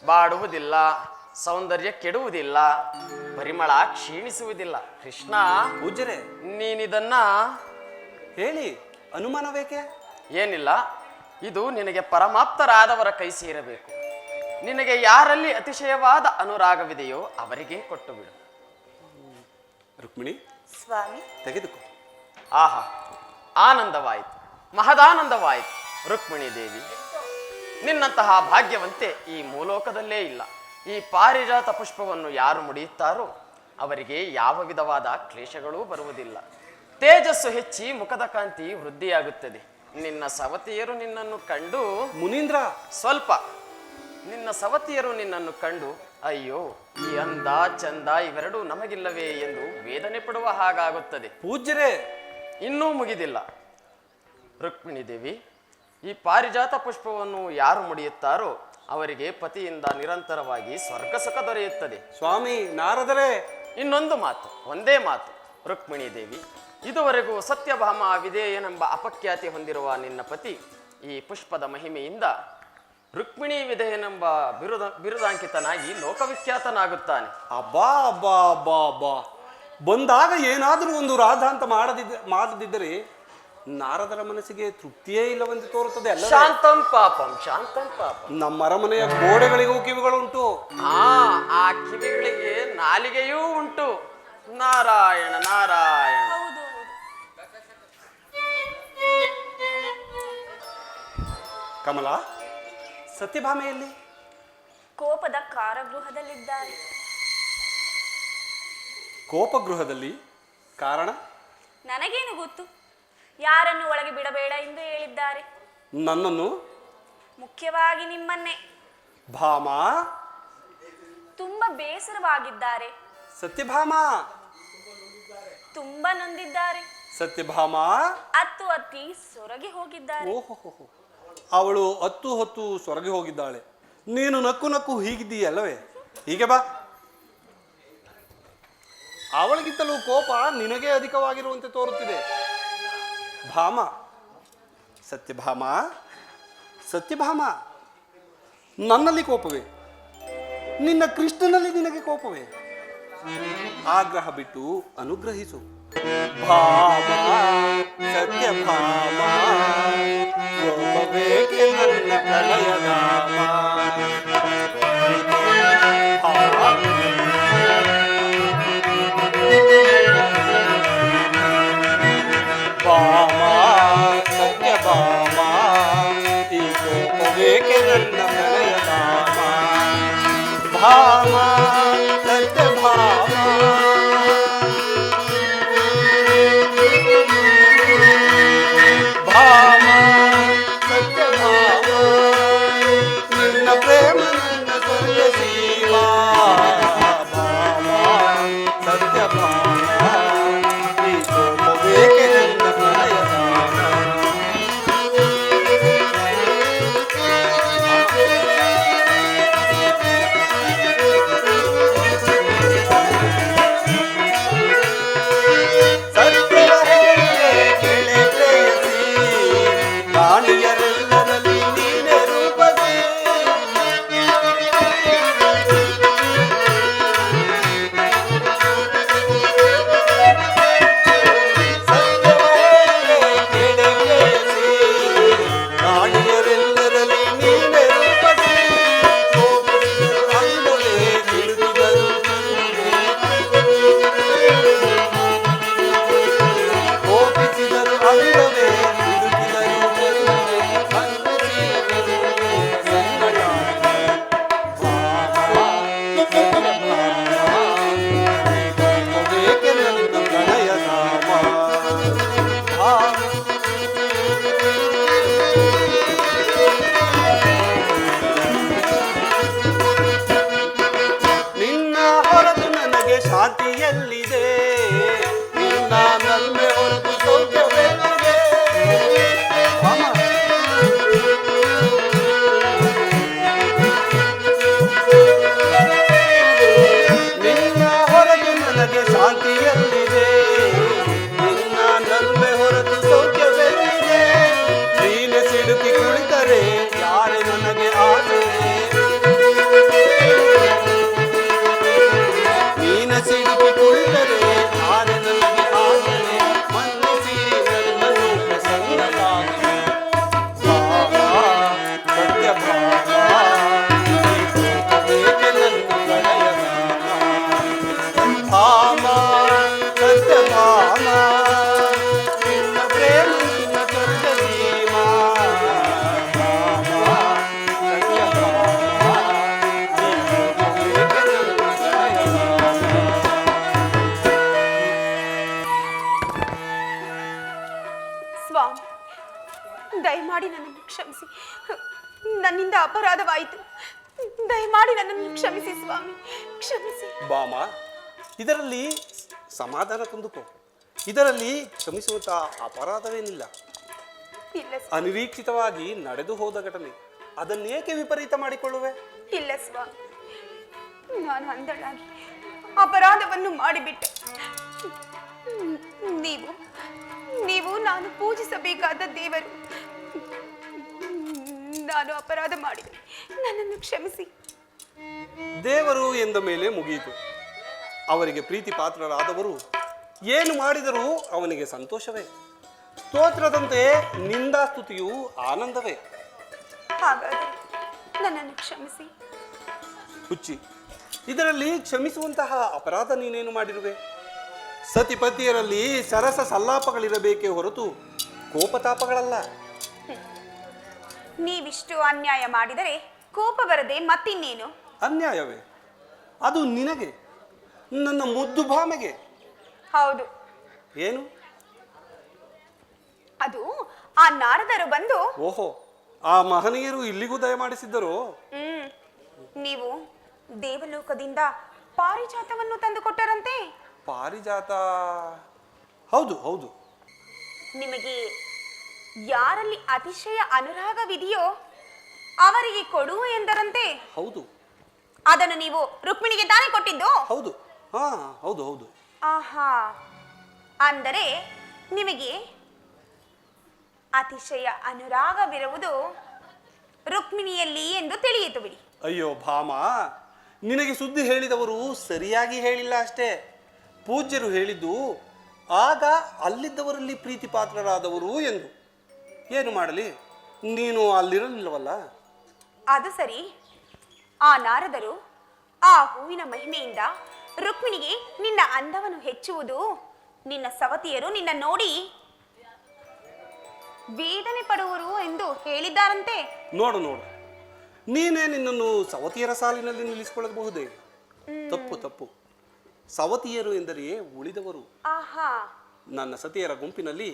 ಬಾಡುವುದಿಲ್ಲ, ಸೌಂದರ್ಯ ಕೆಡುವುದಿಲ್ಲ, ಪರಿಮಳ ಕ್ಷೀಣಿಸುವುದಿಲ್ಲ. ಕೃಷ್ಣ, ಪೂಜ್ಯರೇ, ನೀನಿದನ್ನ ಹೇಳಿ, ಅನುಮಾನವೇಕೆ? ಏನಿಲ್ಲ, ಇದು ನಿನಗೆ ಪರಮಾಪ್ತರಾದವರ ಕೈ ಸೇರಬೇಕು. ನಿನಗೆ ಯಾರಲ್ಲಿ ಅತಿಶಯವಾದ ಅನುರಾಗವಿದೆಯೋ ಅವರಿಗೆ ಕೊಟ್ಟು ಬಿಡು. ರುಕ್ಮಿಣಿ, ಸ್ವಾಮಿ, ತೆಗೆದುಕೋ. ಆಹಾ, ಆನಂದವಾಯಿತು, ಮಹದಾನಂದವಾಯಿತು. ರುಕ್ಮಿಣಿ ದೇವಿ, ನಿನ್ನಂತಹ ಭಾಗ್ಯವಂತೆ ಈ ಮೂಲೋಕದಲ್ಲೇ ಇಲ್ಲ. ಈ ಪಾರಿಜಾತ ಪುಷ್ಪವನ್ನು ಯಾರು ಮುಡಿಯುತ್ತಾರೋ ಅವರಿಗೆ ಯಾವ ವಿಧವಾದ ಕ್ಲೇಶಗಳೂ ಬರುವುದಿಲ್ಲ. ತೇಜಸ್ಸು ಹೆಚ್ಚಿ ಮುಖದ ಕಾಂತಿ ವೃದ್ಧಿಯಾಗುತ್ತದೆ. ನಿನ್ನ ಸವತಿಯರು ನಿನ್ನನ್ನು ಕಂಡು ಮುನೀಂದ್ರ, ಸ್ವಲ್ಪ ನಿನ್ನ ಸವತಿಯರು ನಿನ್ನನ್ನು ಕಂಡು ಅಯ್ಯೋ, ಈ ಅಂದ ಚಂದ ಇವೆರಡೂ ನಮಗಿಲ್ಲವೇ ಎಂದು ವೇದನೆ ಪಡುವ ಹಾಗಾಗುತ್ತದೆ. ಪೂಜ್ಯರೇ, ಇನ್ನೂ ಮುಗಿದಿಲ್ಲ. ರುಕ್ಮಿಣಿ ದೇವಿ, ಈ ಪಾರಿಜಾತ ಪುಷ್ಪವನ್ನು ಯಾರು ಮುಡಿಯುತ್ತಾರೋ ಅವರಿಗೆ ಪತಿಯಿಂದ ನಿರಂತರವಾಗಿ ಸ್ವರ್ಗ ಸುಖ ದೊರೆಯುತ್ತದೆ. ಸ್ವಾಮಿ ನಾರದರೇ, ಇನ್ನೊಂದು ಮಾತು, ಒಂದೇ ಮಾತು. ರುಕ್ಮಿಣಿ ದೇವಿ, ಇದುವರೆಗೂ ಸತ್ಯಭಾಮ ವಿಧೇಯನೆಂಬ ಅಪಖ್ಯಾತಿ ಹೊಂದಿರುವ ನಿನ್ನ ಪತಿ ಈ ಪುಷ್ಪದ ಮಹಿಮೆಯಿಂದ ರುಕ್ಮಿಣಿ ವಿಧೇಯನೆಂಬ ಬಿರುದಾಂಕಿತನಾಗಿ ಲೋಕವಿಖ್ಯಾತನಾಗುತ್ತಾನೆ. ಅಬ್ಬಾ ಅಬ್ಬಾ ಅಬ್ಬಾ ಅಬ್ಬಾ, ಬಂದಾಗ ಏನಾದರೂ ಒಂದು ರಾಧಾಂತ ಮಾಡದಿದ್ದರೆ ನಾರದರ ಮನಸ್ಸಿಗೆ ತೃಪ್ತಿಯೇ ಇಲ್ಲವೆಂದು ತೋರುತ್ತದೆ ಅಲ್ಲ? ಶಾಂತಂ ಪಾಪಂ, ಶಾಂತಂ ಪಾಪಂ. ನಮ್ಮ ಅರಮನೆಯ ಗೋಡೆಗಳಿಗೂ ಕಿವಿಗಳುಂಟು. ಆ ಕಿವಿಗಳಿಗೆ ನಾಲಿಗೆಯೂ ಉಂಟು. ನಾರಾಯಣ ನಾರಾಯಣ. ಕಮಲ, ಸತ್ಯಭಾಮೆಯಲ್ಲಿ? ಕೋಪದ ಕಾರಾಗೃಹದಲ್ಲಿದ್ದಾರೆ. ಕೋಪಗೃಹದಲ್ಲಿ? ಕಾರಣ? ನನಗೇನು ಗೊತ್ತು. ಯಾರನ್ನು ಒಳಗೆ ಬಿಡಬೇಡ ಎಂದು ಹೇಳಿದ್ದಾರೆ. ನನ್ನನ್ನು? ಮುಖ್ಯವಾಗಿ ನಿಮ್ಮನ್ನೇ. ಭಾಮ ತುಂಬಾ ಬೇಸರವಾಗಿದ್ದಾರೆ. ಸತ್ಯಭಾಮ ತುಂಬಾ ನೊಂದಿದ್ದಾರೆ. ಸತ್ಯಭಾಮ ಅತ್ತು ಅತ್ತಿ ಸೊರಗಿ ಹೋಗಿದ್ದಾರೆ. ಓಹೋ, ಅವಳು ಹತ್ತು ಹೊತ್ತು ಸೊರಗಿ ಹೋಗಿದ್ದಾಳೆ. ನೀನು ನಕ್ಕು ನಕ್ಕು ಹೀಗಿದ್ದೀಯಲ್ಲವೇ? ಹೀಗೆ ಬಾ. ಅವಳಿಗಿಂತಲೂ ಕೋಪ ನಿನಗೆ ಅಧಿಕವಾಗಿರುವಂತೆ ತೋರುತ್ತಿದೆ. ಭಾಮ, ಸತ್ಯಭಾಮ, ಸತ್ಯಭಾಮ, ನನ್ನಲ್ಲಿ ಕೋಪವೇ? ನಿನ್ನ ಕೃಷ್ಣನಲ್ಲಿ ನಿನಗೆ ಕೋಪವೇ? ಆಗ್ರಹ ಬಿಟ್ಟು ಅನುಗ್ರಹಿಸು. ಭಾಮ, ಸತ್ಯಭಾಮ, ಕೋಪವೇಕೆ ನನ್ನ ಪ್ರಳಯಧಾಮ? ಭಾಮ, ಸತ್ಯಭಾಮ, ಈ ಕೋಪವೇಕೆ ನನ್ನ ಪ್ರಳಯಧಾಮ? ಭಾಮ, ಸತ್ಯಭಾಮ, ಭಾಮ, ಸತ್ಯಭಾಮ, ನಿನ್ನ ಪ್ರೇಮ ನನ್ನ ಸ್ವರ್ಗ ಸೀಮಾ. ಭಾಮ, ಸತ್ಯಭಾಮ, ಈ ಕೋಪವೇಕೆ ನನ್ನ ಪ್ರಳಯಧಾಮ? ರಾಣಿಯರೆಲ್ಲರಲ್ಲಿ ನೀನೆ ರೂಪವೇ. ರಾಣಿಯರೆಲ್ಲರಲ್ಲಿ ನೀನೆ ರೂಪವೇ. ಅಂದಲೇ ತಿಳಿದಿದರು ದಯಮಾಡಿ ನನ್ನನ್ನು ಕ್ಷಮಿಸಿ. ನನ್ನಿಂದ ಅಪರಾಧವಾಯಿತು. ದಯಮಾಡಿ ನನ್ನನ್ನು ಕ್ಷಮಿಸಿ ಸ್ವಾಮಿ, ಕ್ಷಮಿಸಿ. ಬಾಮ, ಇದರಲ್ಲಿ ಸಮಾಧಾನ ತಂದುಕೋ. ಇದರಲ್ಲಿ ಕ್ಷಮಿಸುವಂತ ಅಪರಾಧವೇನಿಲ್ಲ. ಇಲ್ಲ ಅನಿರೀಕ್ಷಿತವಾಗಿ ನಡೆದು ಹೋದ ಘಟನೆ, ಅದನ್ನೇಕೆ ವಿಪರೀತ ಮಾಡಿಕೊಳ್ಳುವೆ? ಇಲ್ಲ ಸ್ವಾಮಿ, ನಾನು ಅಂದಳಾಗಿ ಅಪರಾಧವನ್ನು ಮಾಡಿಬಿಟ್ಟೆ. ನೀವು ನಾನು ಪೂಜಿಸಬೇಕಾದ ದೇವರು. ನಾನು ಅಪರಾಧ ಮಾಡಿದೆ, ನನ್ನನ್ನು ಕ್ಷಮಿಸಿ. ದೇವರು ಎಂದ ಮೇಲೆ ಮುಗಿಯಿತು. ಅವರಿಗೆ ಪ್ರೀತಿ ಪಾತ್ರರಾದವರು ಏನು ಮಾಡಿದರೂ ಅವನಿಗೆ ಸಂತೋಷವೇ. ಸ್ತೋತ್ರದಂತೆ ನಿಂದಾಸ್ತುತಿಯು ಆನಂದವೇ. ಹಾಗಾದರೆ ನನ್ನನ್ನು ಕ್ಷಮಿಸಿ. ಹುಚ್ಚಿ, ಇದರಲ್ಲಿ ಕ್ಷಮಿಸುವಂತಹ ಅಪರಾಧ ನೀನೇನು ಮಾಡಿರುವೆ? ಸತಿಪತಿಯರಲ್ಲಿ ಸರಸ ಸಲ್ಲಾಪಗಳಿರಬೇಕೇ ಹೊರತು ಕೋಪತಾಪಗಳಲ್ಲ. ನೀವಿಷ್ಟು ಅನ್ಯಾಯ ಮಾಡಿದರೆ ಕೋಪ ಬರದೆ ಮತ್ತಿನ್ನೇನು? ಅನ್ಯಾಯವೇ? ಅದು ನಿನಗೆ, ನನ್ನ ಮುದ್ದು ಭಾಮೆಗೆ. ಹೌದು. ಏನು? ಅದು ಆ ನಾರದರು ಬಂದು. ಓಹೋ, ಆ ಮಹನೀಯರು ಇಲ್ಲಿಗೂ ದಯಮಾಡಿಸಿದ್ದರು. ನೀವು ದೇವಲೋಕದಿಂದ ಪಾರಿಜಾತವನ್ನು ತಂದು ಕೊಟ್ಟರಂತೆ. ಪಾರಿಜಾತ? ಹೌದು ಹೌದು. ನಿಮಗೆ ಯಾರಲ್ಲಿ ಅತಿಶಯ ಅನುರಾಗವಿದೆಯೋ ಅವರಿಗೆ ಕೊಡು ಎಂದರಂತೆ. ಹೌದು. ಅದನ್ನು ನೀವು ರುಕ್ಮಿಣಿಗೆ ತಾನೇ ಕೊಟ್ಟಿದ್ದು? ಹೌದು. ಹಾ, ಹೌದು ಹೌದು. ಆಹಾ, ಅಂದರೆ ನಿಮಗೆ ಅತಿಶಯ ಅನುರಾಗವಿರುವುದು ರುಕ್ಮಿಣಿಯಲ್ಲಿ ಎಂದು ತಿಳಿಯಿತು ಬಿಡಿ. ಅಯ್ಯೋ ಭಾಮ, ನಿನಗೆ ಸುದ್ದಿ ಹೇಳಿದವರು ಸರಿಯಾಗಿ ಹೇಳಿಲ್ಲ ಅಷ್ಟೇ. ಪೂಜ್ಯರು ಹೇಳಿದ್ದು ಆಗ ಅಲ್ಲಿದ್ದವರಲ್ಲಿ ಪ್ರೀತಿ ಪಾತ್ರರಾದವರು ಎಂದು. ಏನು ಮಾಡಲಿ, ನೀನು ಅಲ್ಲಿರಲಿಲ್ಲವಲ್ಲ. ಅದು ಸರಿ. ಆ ನಾರದರು ಆ ಹೂವಿನ ಮಹಿಮೆಯಿಂದ ರುಕ್ಮಿಣಿಗೆ ನಿನ್ನ ಅಂದವನ್ನು ಹೆಚ್ಚುವುದು, ನಿನ್ನ ಸವತಿಯರು ನಿನ್ನ ನೋಡಿ ವೇದನೆ ಪಡುವರು ಎಂದು ಹೇಳಿದ್ದಾರಂತೆ. ನೋಡು ನೋಡು, ನೀನೇ ನಿನ್ನನ್ನು ಸವತಿಯರ ಸಾಲಿನಲ್ಲಿ ನಿಲ್ಲಿಸಿಕೊಳ್ಳಬಹುದೇ? ತಪ್ಪು ತಪ್ಪು. ಸವತಿಯರು ಎಂದರೆ ಉಳಿದವರು. ಆಹಾ, ನನ್ನ ಸತಿಯರ ಗುಂಪಿನಲ್ಲಿ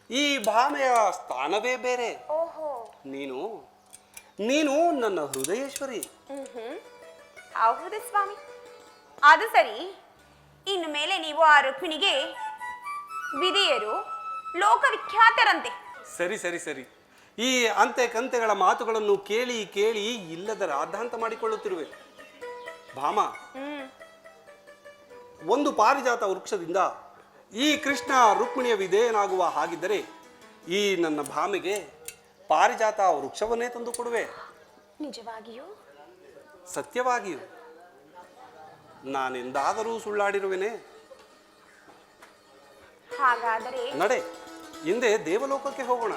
ಈ ಭಾಮೆಯ ಸ್ಥಾನವೇ ಬೇರೆ. ಓಹೋ, ನೀನು ನನ್ನ ಹೃದಯೇಶ್ವರಿ. ಹೌದು ಸ್ವಾಮಿ. ಅದು ಸರಿ. ಇನ್ನು ಮೇಲೆ ನೀವು ಆ ರುಕ್ಮಿಣಿಗೆ ವಿಧೇಯರು, ಲೋಕವಿಖ್ಯಾತರಂತೆ. ಸರಿ ಸರಿ ಸರಿ. ಈ ಅಂತೆ ಕಂತೆಗಳ ಮಾತುಗಳನ್ನು ಕೇಳಿ ಕೇಳಿ ಇಲ್ಲದ ರಾದ್ಧಾಂತ ಮಾಡಿಕೊಳ್ಳುತ್ತಿರುವೆ. ಭಾಮ, ಒಂದು ಪಾರಿಜಾತ ವೃಕ್ಷದಿಂದ ಈ ಕೃಷ್ಣ ರುಕ್ಮಿಣಿಯ ವಿಧೇಯನಾಗುವ ಹಾಗಿದ್ದರೆ ಈ ನನ್ನ ಭಾಮೆಗೆ ಪಾರಿಜಾತ ವೃಕ್ಷವನ್ನೇ ತಂದು ಕೊಡುವೆ. ನಿಜವಾಗಿಯೂ? ಸತ್ಯವಾಗಿಯೂ. ನಾನೆಂದಾದರೂ ಸುಳ್ಳಾಡಿರುವೆನೆ? ಹಾಗಾದರೆ ನಡೆ, ಹಿಂದೆ ದೇವಲೋಕಕ್ಕೆ ಹೋಗೋಣ.